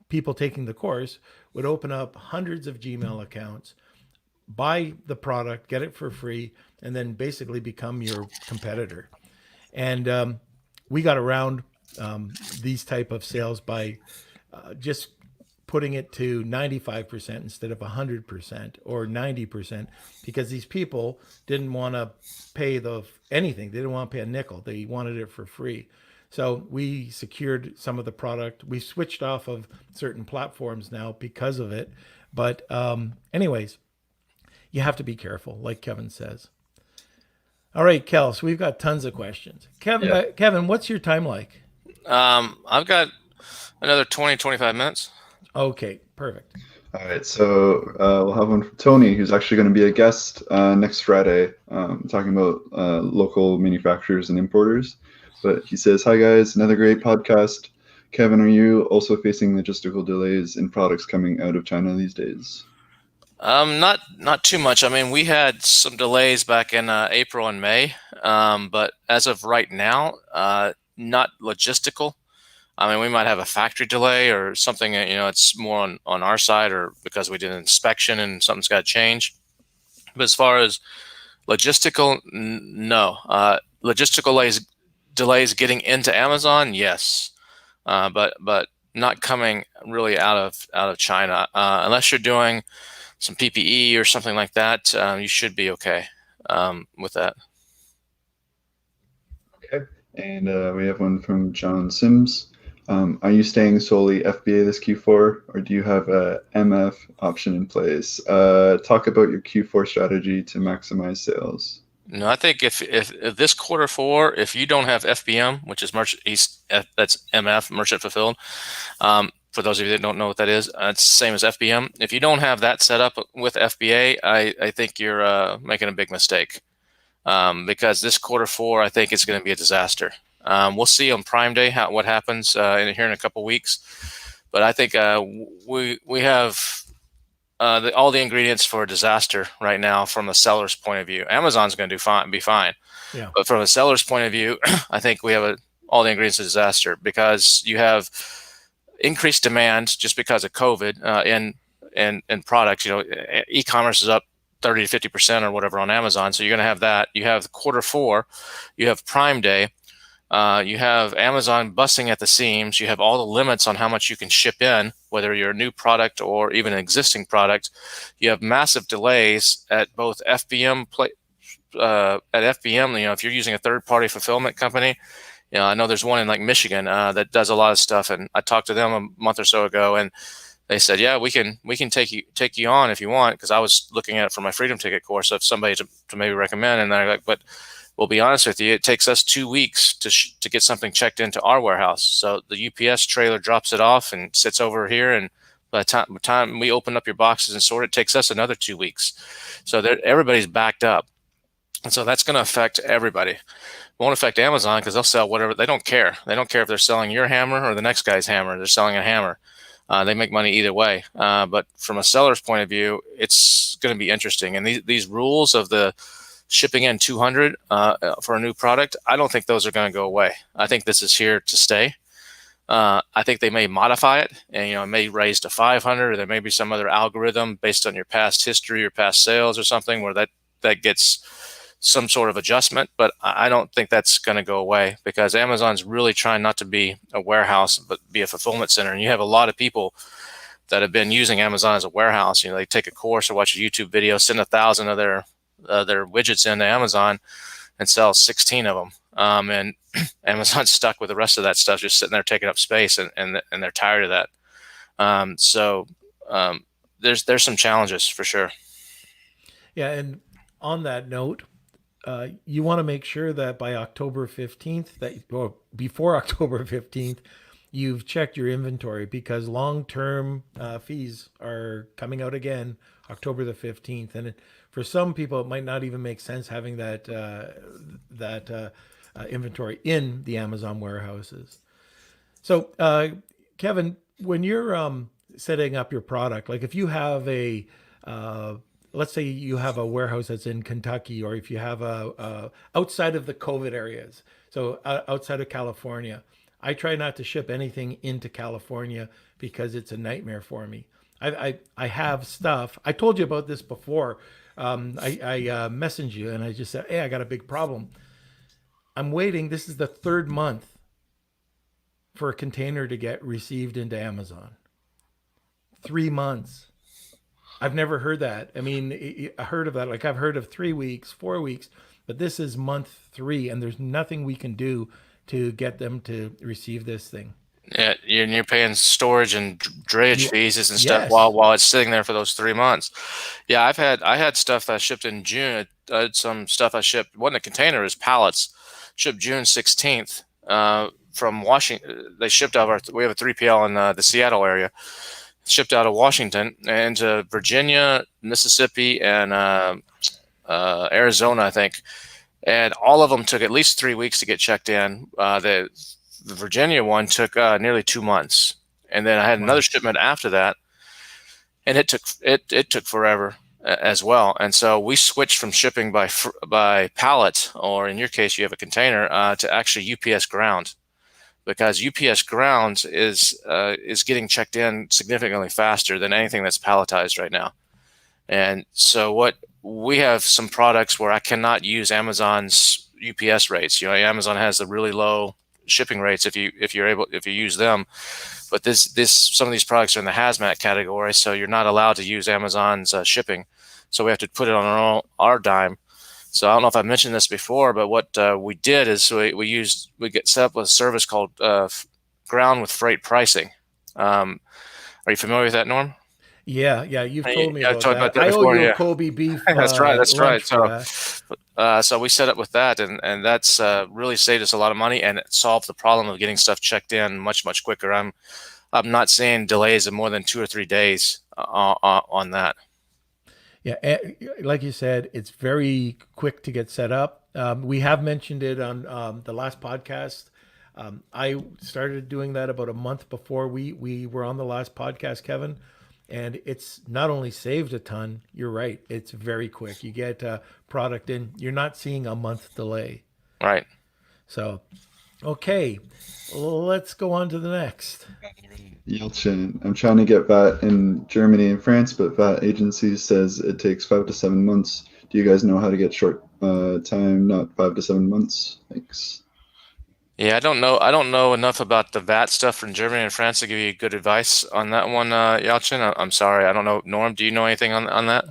people taking the course would open up hundreds of Gmail accounts, buy the product, get it for free, and then basically become your competitor. And we got around these type of sales by just putting it to 95% instead of 100% or 90%, because these people didn't want to pay anything. They didn't want to pay a nickel. They wanted it for free. So we secured some of the product. We switched off of certain platforms now because of it. But anyways, you have to be careful, like Kevin says. All right, Kel. So we've got tons of questions. Kevin, Yeah. Kevin, what's your time like? I've got another 20, 25 minutes. Okay, perfect. All right, so we'll have one from Tony, who's actually going to be a guest next Friday, talking about local manufacturers and importers. But he says, "Hi guys, another great podcast. Kevin, are you also facing logistical delays in products coming out of China these days?" Not too much. I mean, we had some delays back in April and May, but as of right now, not logistical. I mean, we might have a factory delay or something. It's more on our side, or because we did an inspection and something's got to change. But as far as logistical, no. Logistical delays getting into Amazon, yes, but not coming really out of China unless you're doing some PPE or something like that. You should be okay with that. Okay. And we have one from John Sims. Are you staying solely FBA this Q4, or do you have a MF option in place? Talk about your Q4 strategy to maximize sales. No, I think if this Q4, if you don't have FBM, which is that's MF, merchant fulfilled. For those of you that don't know what that is, it's the same as FBM. If you don't have that set up with FBA, I think you're making a big mistake, because this Q4, I think it's going to be a disaster. We'll see on Prime Day what happens here in a couple weeks, but I think we have all the ingredients for a disaster right now from a seller's point of view. Amazon's going to be fine, Yeah. but from a seller's point of view, I think we have all the ingredients of disaster, because you have increased demand just because of COVID in products. E-commerce is up 30 to 50% or whatever on Amazon, so you're going to have that. You have Q4, you have Prime Day. You have Amazon busting at the seams. You have all the limits on how much you can ship in, whether you're a new product or even an existing product. You have massive delays at both FBM. At FBM, if you're using a third-party fulfillment company, I know there's one in like Michigan that does a lot of stuff, and I talked to them a month or so ago, and they said, "Yeah, we can take you on if you want," because I was looking at it for my Freedom Ticket course of somebody to maybe recommend, and they're like, "But we'll be honest with you, it takes us 2 weeks to get something checked into our warehouse. So the UPS trailer drops it off and sits over here, and by the time we open up your boxes and sort it, takes us another 2 weeks. So everybody's backed up, and so that's going to affect everybody. It won't affect Amazon because they'll sell whatever. They don't care. They don't care if they're selling your hammer or the next guy's hammer. They're selling a hammer. They make money either way. But from a seller's point of view, it's going to be interesting. And these rules of the shipping in 200 for a new product, I don't think those are going to go away. I think this is here to stay. I think they may modify it, and it may raise to 500, or there may be some other algorithm based on your past history or past sales or something where that gets some sort of adjustment. But I don't think that's going to go away, because Amazon's really trying not to be a warehouse but be a fulfillment center. And you have a lot of people that have been using Amazon as a warehouse. They take a course or watch a YouTube video, send 1,000 of their widgets into Amazon, and sell 16 of them. And Amazon's stuck with the rest of that stuff just sitting there taking up space, and they're tired of that. So there's some challenges for sure. Yeah, and on that note, you want to make sure that by October 15th, or before October 15th, you've checked your inventory, because long-term fees are coming out again October the 15th. And for some people, it might not even make sense having that inventory in the Amazon warehouses. So, Kevin, when you're setting up your product, like if you have let's say you have a warehouse that's in Kentucky, or if you have outside of the COVID areas, so outside of California, I try not to ship anything into California because it's a nightmare for me. I have stuff. I told you about this before. I messaged you and I just said, "Hey, I got a big problem. I'm waiting. This is the third month for a container to get received into Amazon. 3 months. I've never heard that. I mean, I heard of that. Like I've heard of 3 weeks, 4 weeks, but this is month 3, and there's nothing we can do to get them to receive this thing. Yeah, you're paying storage and drayage Yeah. fees and stuff Yes. while it's sitting there for those 3 months. Yeah, I had stuff that I shipped in June. I had some stuff I shipped wasn't a container, it was pallets. Shipped June 16th from Washington. They shipped out of we have a 3PL in the Seattle area. Shipped out of Washington and to Virginia, Mississippi, and Arizona, I think. And all of them took at least 3 weeks to get checked in. The Virginia one took nearly 2 months, and then I had another Wow. shipment after that, and it took forever as well. And so we switched from shipping by pallet, or in your case, you have a container, to actually UPS ground, because UPS ground is getting checked in significantly faster than anything that's palletized right now. And so what we have some products where I cannot use Amazon's UPS rates. Amazon has the really low shipping rates if you use them. But some of these products are in the hazmat category, so you're not allowed to use Amazon's shipping. So we have to put it on our dime. So I don't know if I mentioned this before, but what we did is we get set up with a service called Ground with Freight Pricing. Are you familiar with that, Norm? Yeah, yeah, you've told me Yeah, I about talked about that. that I owe before. you a Yeah, Kobe beef that's right. That's right. lunch for that. So we set up with that, and that's really saved us a lot of money, and it solved the problem of getting stuff checked in much quicker. I'm not seeing delays of more than 2 or 3 days on that. Yeah, like you said, it's very quick to get set up. We have mentioned it on the last podcast. I started doing that about a month before we were on the last podcast, Kevin, and it's not only saved a ton. You're right; it's very quick. You get product in. You're not seeing a month delay. Right. So, okay, let's go on to the next. Yelchin. I'm trying to get VAT in Germany and France, but VAT agency says it takes 5 to 7 months. Do you guys know how to get short time, not 5 to 7 months? Thanks. Yeah, I don't know enough about the VAT stuff from Germany and France to give you good advice on that one, Yalchin. I'm sorry, I don't know. Norm, do you know anything on that?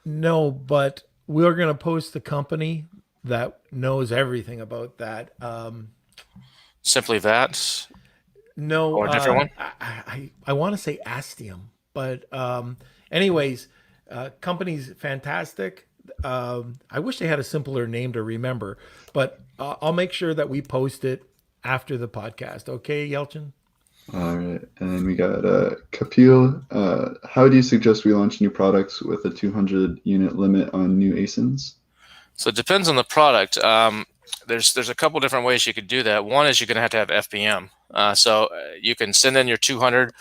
No, but we're going to post the company that knows everything about that. Simply VAT No, or a different one? I want to say Astium, but anyways, company's fantastic. I wish they had a simpler name to remember, but I'll make sure that we post it after the podcast. Okay, Yelchin? All right, and then we got Kapil. How do you suggest we launch new products with a 200 unit limit on new ASINs? So it depends on the product. There's a couple different ways you could do that. One is you're going to have FBM. So you can send in your 200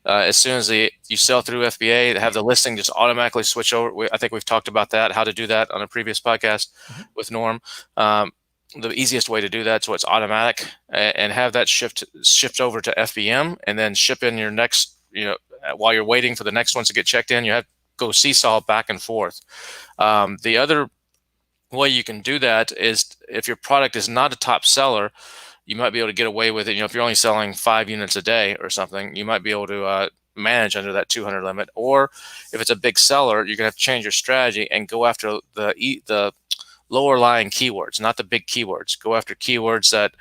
as soon as you sell through FBA. Have the listing just automatically switch over. I think we've talked about that, how to do that on a previous podcast with Norm. The easiest way to do that so it's automatic, and have that shift over to FBM, and then ship in your next. While you're waiting for the next ones to get checked in, you have to go seesaw back and forth. The other way you can do that is if your product is not a top seller, you might be able to get away with it. If you're only selling 5 units a day or something, you might be able to manage under that 200 limit. Or if it's a big seller, you're gonna have to change your strategy and go after the lower lying keywords, not the big keywords. Go after keywords that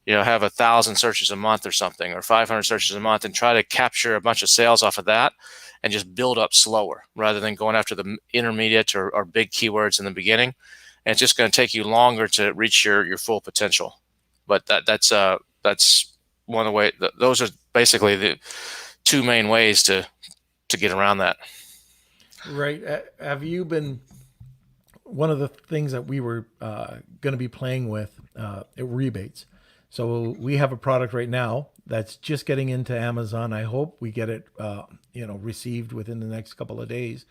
have 1,000 searches a month or something, or 500 searches a month, and try to capture a bunch of sales off of that, and just build up slower rather than going after the intermediate or big keywords in the beginning. And it's just going to take you longer to reach your full potential. But that's one of the way. Those are basically the two main ways to get around that. Right. Have you been? One of the things that we were going to be playing with rebates. So we have a product right now that's just getting into Amazon. I hope we get it, received within the next couple of days.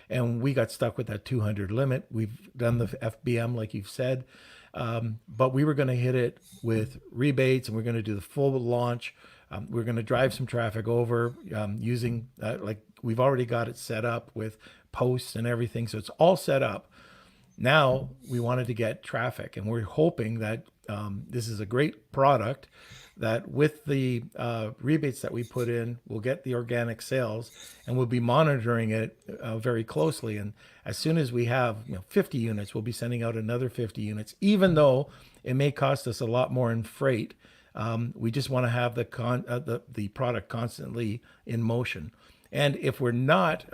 And we got stuck with that 200 limit. We've done the FBM, like you've said, but we were going to hit it with rebates, and we're going to do the full launch. We're going to drive some traffic over using like we've already got it set up with posts and everything, so it's all set up. Now we wanted to get traffic, and we're hoping that this is a great product that with the rebates that we put in, we'll get the organic sales, and we'll be monitoring it very closely. And as soon as we have 50 units, we'll be sending out another 50 units, even though it may cost us a lot more in freight. We just want to have the product constantly in motion. And if we're not,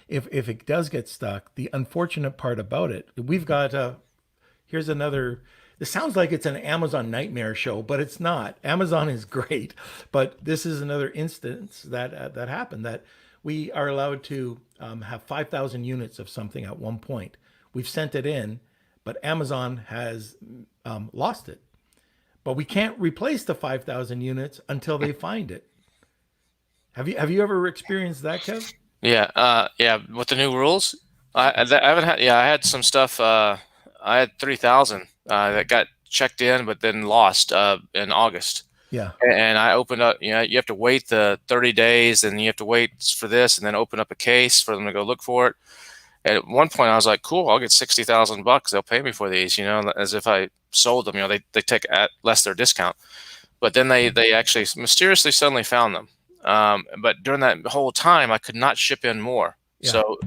if it does get stuck, the unfortunate part about it, we've got here's another. This sounds like it's an Amazon nightmare show, but it's not. Amazon is great, but this is another instance that happened, that we are allowed to have 5,000 units of something at one point. We've sent it in, but Amazon has lost it. But we can't replace the 5,000 units until they find it. Have you ever experienced that, Kev? Yeah. With the new rules, I haven't had. Yeah, I had some stuff. I had 3,000 that got checked in, but then lost in August. Yeah. And I opened up. You have to wait the 30 days, and you have to wait for this, and then open up a case for them to go look for it. And at one point, I was like, "Cool, I'll get $60,000. They'll pay me for these." As if I sold them. They take at less their discount. But then they actually mysteriously suddenly found them. But during that whole time, I could not ship in more. Yeah. So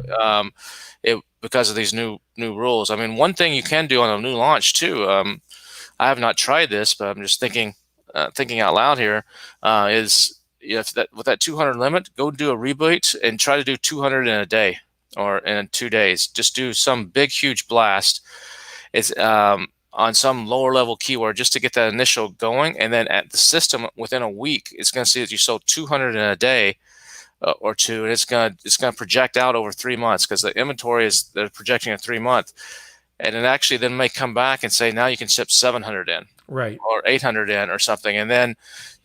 it because of these new rules. I mean, one thing you can do on a new launch too. I have not tried this, but I'm just thinking out loud here. Is if that with that 200 limit, go do a reboot and try to do 200 in a day or in 2 days. Just do some big huge blast. It's on some lower level keyword just to get that initial going, and then at the system within a week, it's going to see that you sold 200 in a day. Or two, and it's gonna project out over 3 months, because the inventory they're projecting a 3 month, and it actually then may come back and say now you can ship 700 in, Right, or 800 in, or something, and then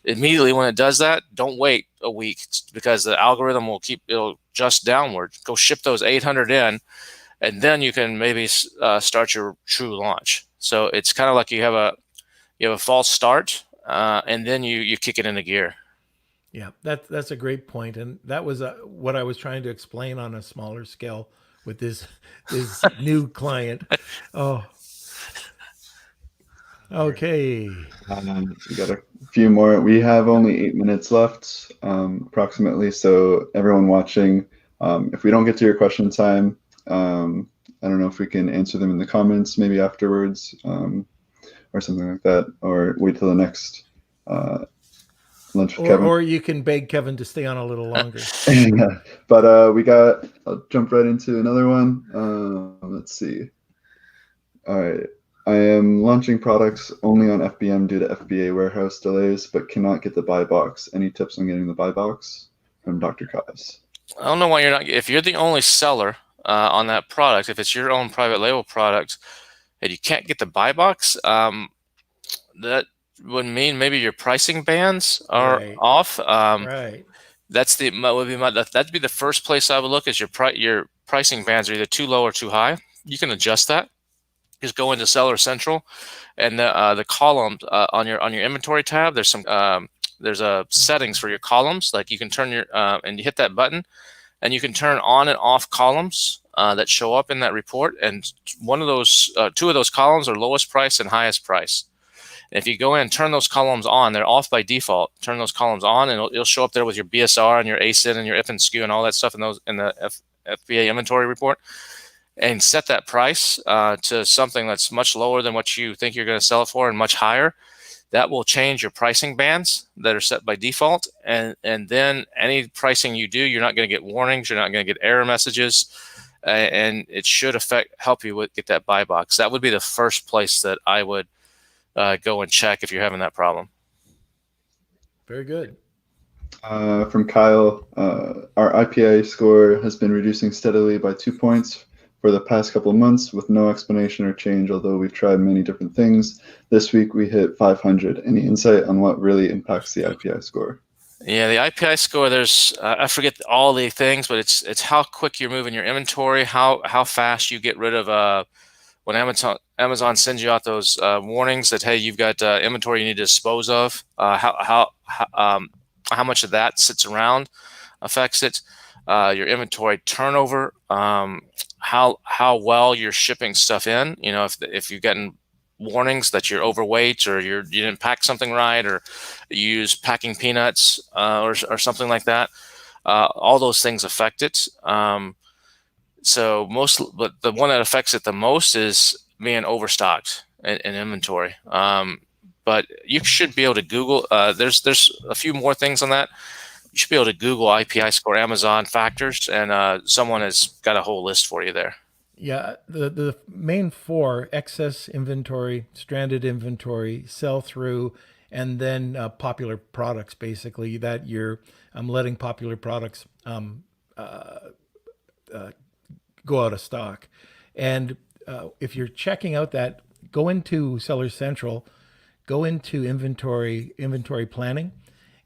immediately when it does that, don't wait a week, because the algorithm it'll adjust downward. Go ship those 800 in, and then you can maybe start your true launch. So it's kind of like you have a false start, and then you kick it into gear. Yeah, that's a great point, and that was what I was trying to explain on a smaller scale with this new client. Oh, okay. We got a few more. We have only 8 minutes left, approximately. So everyone watching, if we don't get to your question time, I don't know if we can answer them in the comments, maybe afterwards, or something like that, or wait till the next lunch with Kevin. Or you can beg Kevin to stay on a little longer. Yeah. But I'll jump right into another one. Let's see. All right. I am launching products only on FBM due to FBA warehouse delays, but cannot get the buy box. Any tips on getting the buy box? From Dr. Kaz. I don't know why you're not. If you're the only seller on that product, if it's your own private label product, and you can't get the buy box, that would mean maybe your pricing bands are off. Right. That'd be the first place I would look, is your pricing bands are either too low or too high. You can adjust that. Just go into Seller Central, and the columns on your inventory tab. There's a settings for your columns. Like you can turn and you hit that button, and you can turn on and off columns that show up in that report. And two of those columns are lowest price and highest price. And if you go in and turn those columns on, they're off by default. Turn those columns on, and it'll show up there with your BSR and your ASIN and your if and SKU and all that stuff in the FBA inventory report. And set that price to something that's much lower than what you think you're going to sell it for, and much higher. That will change your pricing bands that are set by default. And then any pricing you do, you're not going to get warnings. You're not going to get error messages. And it should help you get that buy box. That would be the first place that I would go and check if you're having that problem. Very good. From Kyle, our IPI score has been reducing steadily by 2 points for the past couple of months with no explanation or change, although we've tried many different things. This week we hit 500. Any insight on what really impacts the IPI score? Yeah, the IPI score, there's I forget all the things, but it's how quick you're moving your inventory, how fast you get rid of when Amazon sends you out those warnings that, hey, you've got inventory you need to dispose of, how much of that sits around affects it, your inventory turnover, how well you're shipping stuff in. If you've gotten warnings that you're overweight, or you didn't pack something right, or you use packing peanuts, or something like that. All those things affect it. But the one that affects it the most is being overstocked in inventory. But you should be able to Google. There's a few more things on that. You should be able to Google IPI score Amazon factors, and someone has got a whole list for you there. Yeah, the main four: excess inventory, stranded inventory, sell through, and then popular products. Basically, that you're letting popular products go out of stock. And if you're checking out that, go into Seller Central, go into inventory planning,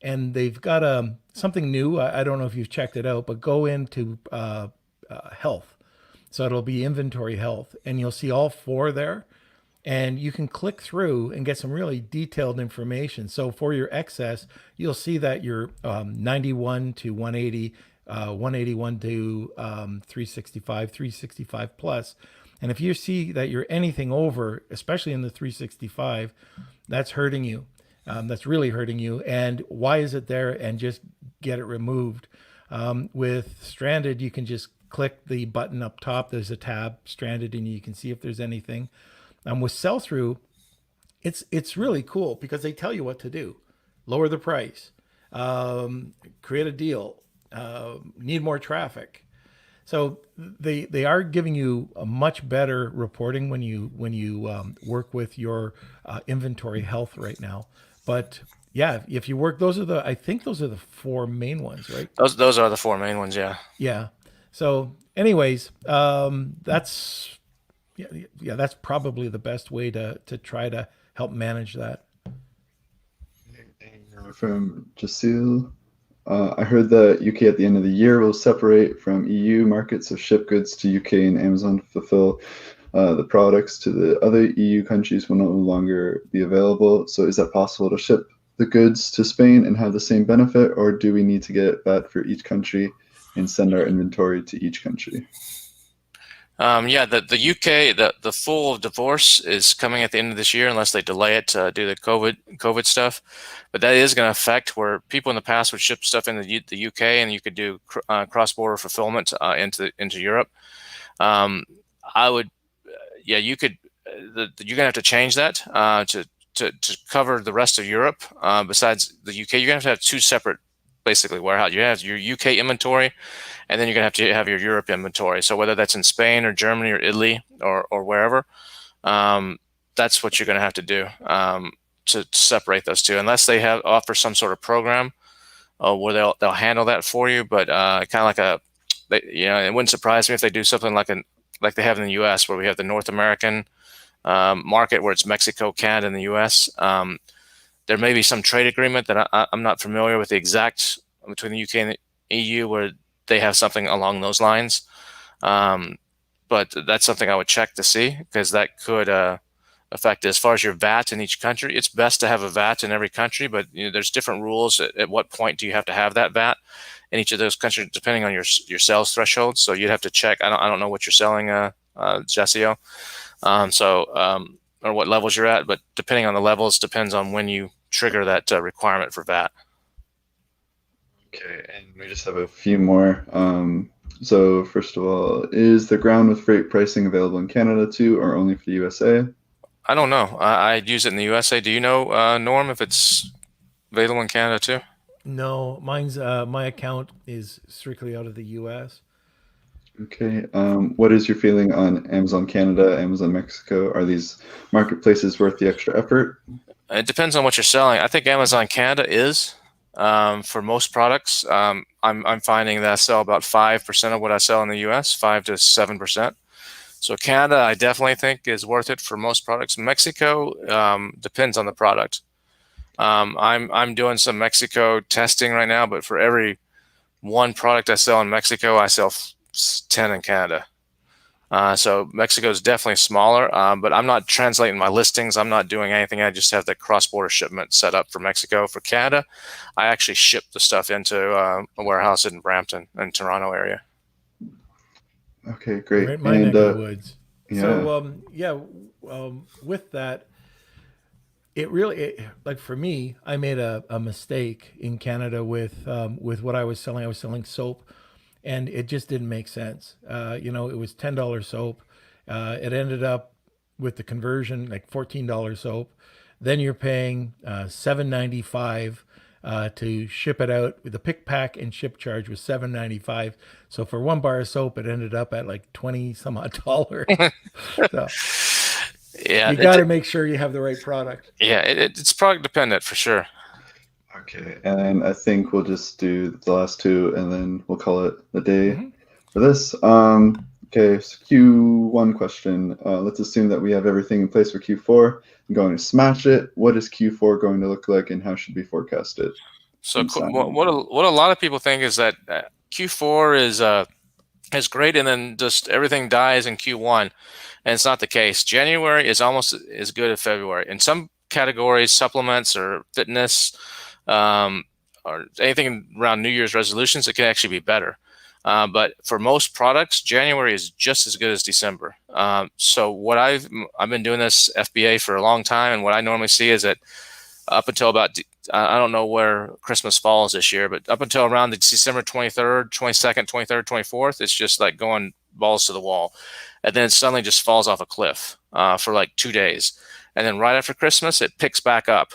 and they've got something new. I don't know if you've checked it out, but go into health. So it'll be inventory health, and you'll see all four there. And you can click through and get some really detailed information. So for your excess, you'll see that you're 91 to 180, 181 to 365, 365 plus. And if you see that you're anything over, especially in the 365, that's hurting you. That's really hurting you. And why is it there? And just get it removed. With stranded, you can just click the button up top. There's a tab, stranded, and you can see if there's anything. With sell through, it's really cool because they tell you what to do: lower the price, create a deal, need more traffic. So they are giving you a much better reporting when you work with your inventory health right now. But yeah, if you work, I think those are the four main ones, right? Those are the four main ones. Yeah. Yeah. So, anyways, that's yeah, that's probably the best way to try to help manage that. From Jasil, I heard that UK at the end of the year will separate from EU markets, so ship goods to UK and Amazon fulfill the products to the other EU countries will no longer be available. So is that possible to ship the goods to Spain and have the same benefit, or do we need to get that for each country and send our inventory to each country? Yeah, the UK, the full divorce is coming at the end of this year, unless they delay it due to the COVID stuff. But that is going to affect where people in the past would ship stuff into the UK, and you could do cross-border fulfillment into Europe. I would, yeah, you could. You're going to have to change that to cover the rest of Europe. Besides the UK, you're going to have two separate, basically, warehouse. You have your UK inventory, and then you're going to have your Europe inventory. So whether that's in Spain or Germany or Italy or wherever, that's what you're going to have to do to separate those two, unless they offer some sort of program where they'll handle that for you. But kind of like it wouldn't surprise me if they do something like they have in the U.S., where we have the North American market, where it's Mexico, Canada, and the U.S. There may be some trade agreement that I'm not familiar with the exact between the UK and the EU, where they have something along those lines. But that's something I would check to see, because that could affect it. As far as your VAT in each country, it's best to have a VAT in every country, but there's different rules at what point do you have to have that VAT in each of those countries, depending on your sales threshold. So you'd have to check. I don't know what you're selling, Jessio, or what levels you're at, but depending on the levels, depends on when you trigger that requirement for VAT. Okay, and we just have a few more. So first of all, is the ground with freight pricing available in Canada too, or only for the USA? I don't know. I'd use it in the USA. Do you know, Norm, if it's available in Canada too? No, mine's my account is strictly out of the U.S. Okay. What is your feeling on Amazon Canada, Amazon Mexico? Are these marketplaces worth the extra effort? It depends on what you're selling. I think Amazon Canada is for most products. I'm finding that I sell about 5% of what I sell in the US, 5 to 7%. So Canada, I definitely think is worth it for most products. Mexico depends on the product. I'm doing some Mexico testing right now, but for every one product I sell in Mexico, I sell 10 in Canada. So Mexico is definitely smaller, but I'm not translating my listings. I'm not doing anything. I just have the cross-border shipment set up for Mexico. For Canada, I actually ship the stuff into a warehouse in Brampton and Toronto area. Okay, great. Right in my neck of the woods. Yeah. With that, like for me, I made a mistake in Canada with what I was selling. I was selling soap, and it just didn't make sense. It was $10 soap. It ended up with the conversion like $14 soap. Then you're paying $7.95 to ship it out. The pick, pack, and ship charge was $7.95. So for one bar of soap, it ended up at like 20 some odd dollars. So Yeah, you got to make sure you have the right product. it's product dependent for sure. Okay, and I think we'll just do the last two, and then we'll call it the day Mm-hmm. for this. Okay, so Q1 question. Let's assume that we have everything in place for Q4. I'm going to smash it. What is Q4 going to look like, and how should we forecast it? So what a lot of people think is that Q4 is great, and then just everything dies in Q1, and it's not the case. January is almost as good as February. In some categories, supplements or fitness, or anything around New Year's resolutions, it can actually be better. But for most products, January is just as good as December. So what I've been doing this FBA for a long time, and what I normally see is that up until about I don't know where Christmas falls this year, but up until around the December 23rd, 22nd, 23rd, 24th, it's just like going balls to the wall, and then it suddenly just falls off a cliff for like 2 days, and then right after Christmas, it picks back up,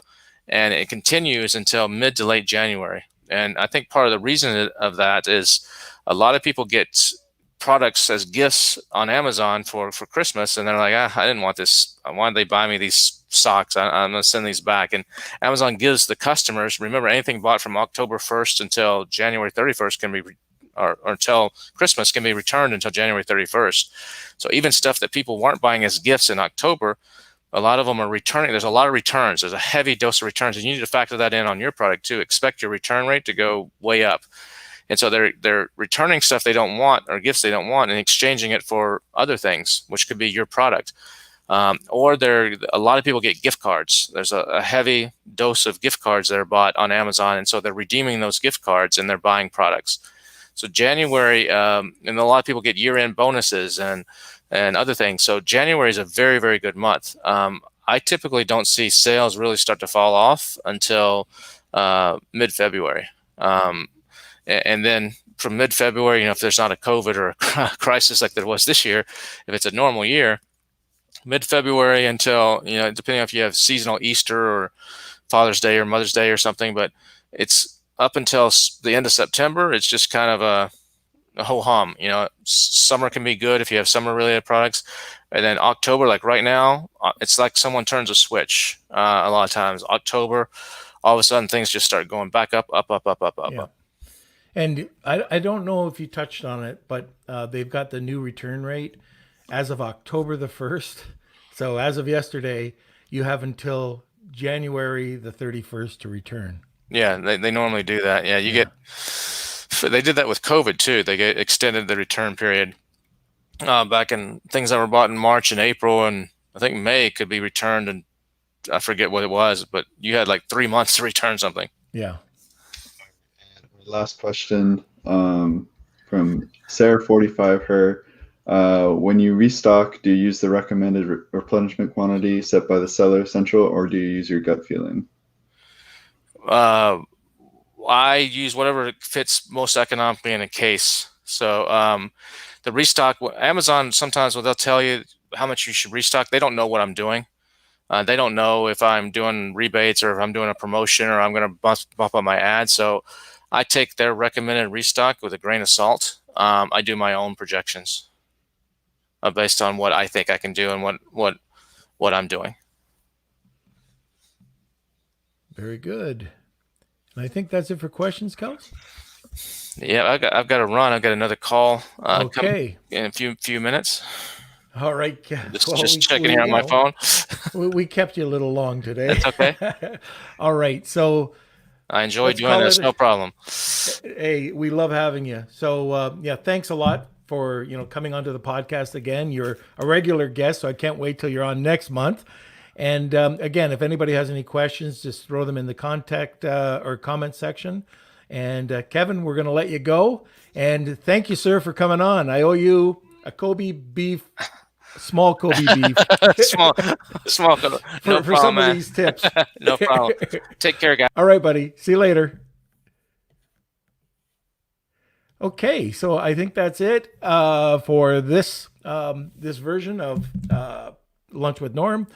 and it continues until mid to late January. And I think part of the reason of that is a lot of people get products as gifts on Amazon for Christmas, and they're like, I didn't want this. Why did they buy me these socks? I'm going to send these back. And Amazon gives the customers, remember, anything bought from October 1st until January 31st can be, or until Christmas can be returned until January 31st. So even stuff that people weren't buying as gifts in October, a lot of them are returning. There's a lot of returns. There's a heavy dose of returns, and you need to factor that in on your product too. Expect your return rate to go way up. And so they're returning stuff they don't want or gifts they don't want and exchanging it for other things, which could be your product. Or a lot of people get gift cards. There's a heavy dose of gift cards that are bought on Amazon, and so they're redeeming those gift cards and they're buying products. So January, and a lot of people get year-end bonuses and other things. So January is a very, very good month. I typically don't see sales really start to fall off until mid-February. And then from mid-February, if there's not a COVID or a crisis like there was this year, if it's a normal year, mid-February until, depending on if you have seasonal Easter or Father's Day or Mother's Day or something, but it's up until the end of September, it's just kind of a ho-hum. Summer can be good if you have summer-related products. And then October, like right now, it's like someone turns a switch a lot of times. October, all of a sudden, things just start going back up, up, up, up, up, up, Yeah. up. And I don't know if you touched on it, but they've got the new return rate as of October the 1st. So as of yesterday, you have until January the 31st to return. Yeah, they normally do that. Yeah, they did that with COVID too. They extended the return period back in things that were bought in March and April, and I think May could be returned, and I forget what it was, but you had like 3 months to return something. Yeah. Last question from Sarah45 her. When you restock, do you use the recommended replenishment quantity set by the seller central, or do you use your gut feeling? I use whatever fits most economically in a case. So the restock, Amazon sometimes they'll tell you how much you should restock. They don't know what I'm doing. They don't know if I'm doing rebates or if I'm doing a promotion or I'm going to bump up my ad. So I take their recommended restock with a grain of salt. I do my own projections based on what I think I can do and what I'm doing. Very good. And I think that's it for questions, Kels. Yeah, I've got to run. I've got another call Okay. in a few minutes. All right. Just checking here on my phone. We kept you a little long today. That's okay. All right. So I enjoy doing this. No problem. Hey, we love having you. So thanks a lot for coming onto the podcast again. You're a regular guest, so I can't wait till you're on next month. And again, if anybody has any questions, just throw them in the contact or comment section. And Kevin, we're going to let you go. And thank you, sir, for coming on. I owe you a Kobe beef small Kobe beef small, small. No for some problem, of man. these tips. No problem. Take care, guys. All right, buddy. See you later. Okay, so I think that's it for this this version of Lunch with Norm.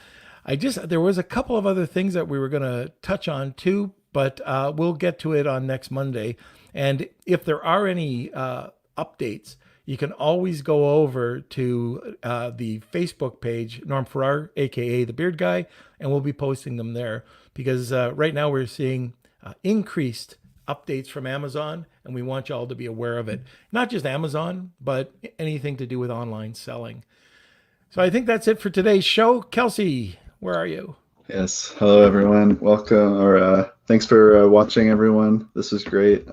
There was a couple of other things that we were going to touch on too, but we'll get to it on next Monday. And if there are any updates, you can always go over to the Facebook page, Norm Farrar, aka the Beard Guy, and we'll be posting them there because right now we're seeing increased updates from Amazon, and we want y'all to be aware of it. Not just Amazon, but anything to do with online selling. So I think that's it for today's show. Kelsey, where are you? Yes. Hello, everyone. Welcome, or thanks for watching, everyone. This was great.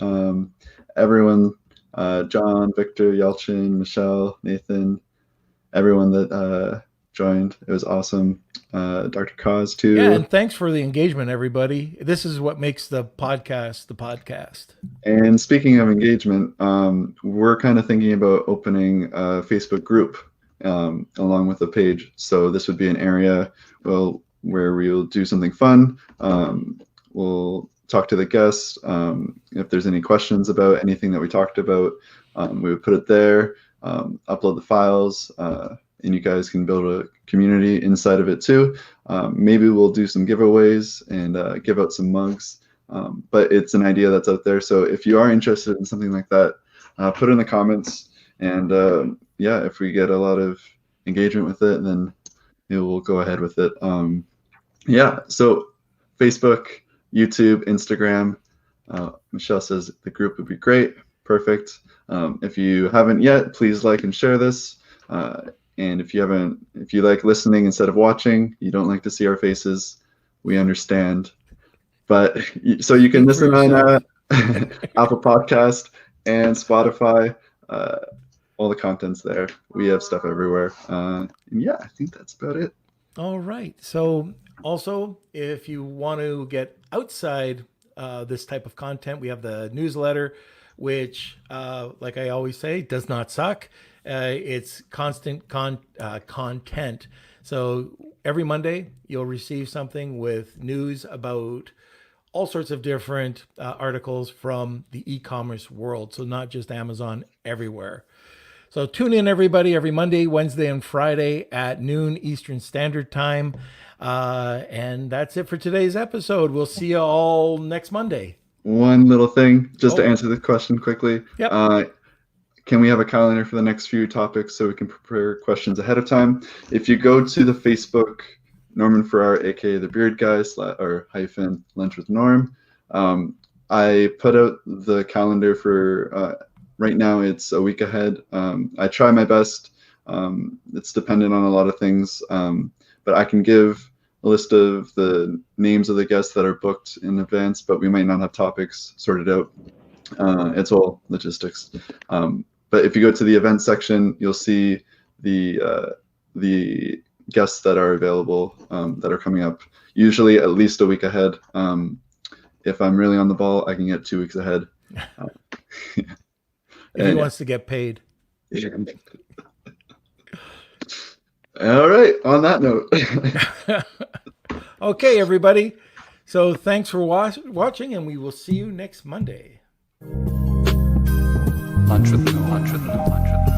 Everyone, John, Victor, Yelchin, Michelle, Nathan, everyone that joined. It was awesome. Dr. Cause, too. Yeah, and thanks for the engagement, everybody. This is what makes the podcast the podcast. And speaking of engagement, we're kind of thinking about opening a Facebook group along with a page. So this would be an area where we'll do something fun. We'll talk to the guests. If there's any questions about anything that we talked about, we would put it there, upload the files, and you guys can build a community inside of it too. Maybe we'll do some giveaways and give out some mugs. But it's an idea that's out there. So if you are interested in something like that, put it in the comments. And yeah, if we get a lot of engagement with it, then we'll go ahead with it. Yeah, so Facebook, YouTube, Instagram. Michelle says the group would be great. Perfect. If you haven't yet, please like and share this. And if you like listening instead of watching, you don't like to see our faces, we understand. But so you can listen on Apple Podcast and Spotify. All the content's there. We have stuff everywhere. And yeah, I think that's about it. All right. So also, if you want to get outside this type of content, we have the newsletter, which, like I always say, does not suck. It's constant content. So every Monday, you'll receive something with news about all sorts of different articles from the e-commerce world. So not just Amazon, everywhere. So tune in, everybody, every Monday, Wednesday, and Friday at noon Eastern Standard Time. And that's it for today's episode. We'll see you all next Monday. One little thing, just to answer the question quickly. Yep. Can we have a calendar for the next few topics so we can prepare questions ahead of time? If you go to the Facebook, Norman Farrar, aka the Beard Guy, or hyphen Lunch with Norm, I put out the calendar for right now. It's a week ahead. I try my best. It's dependent on a lot of things, but I can give a list of the names of the guests that are booked in advance, but we might not have topics sorted out. It's all logistics. But if you go to the event section, you'll see the guests that are available that are coming up, usually at least a week ahead. If I'm really on the ball, I can get 2 weeks ahead. If he wants to get paid. All right, on that note. Okay, everybody. So thanks for watching, and we will see you next Monday. Lunch with Norm.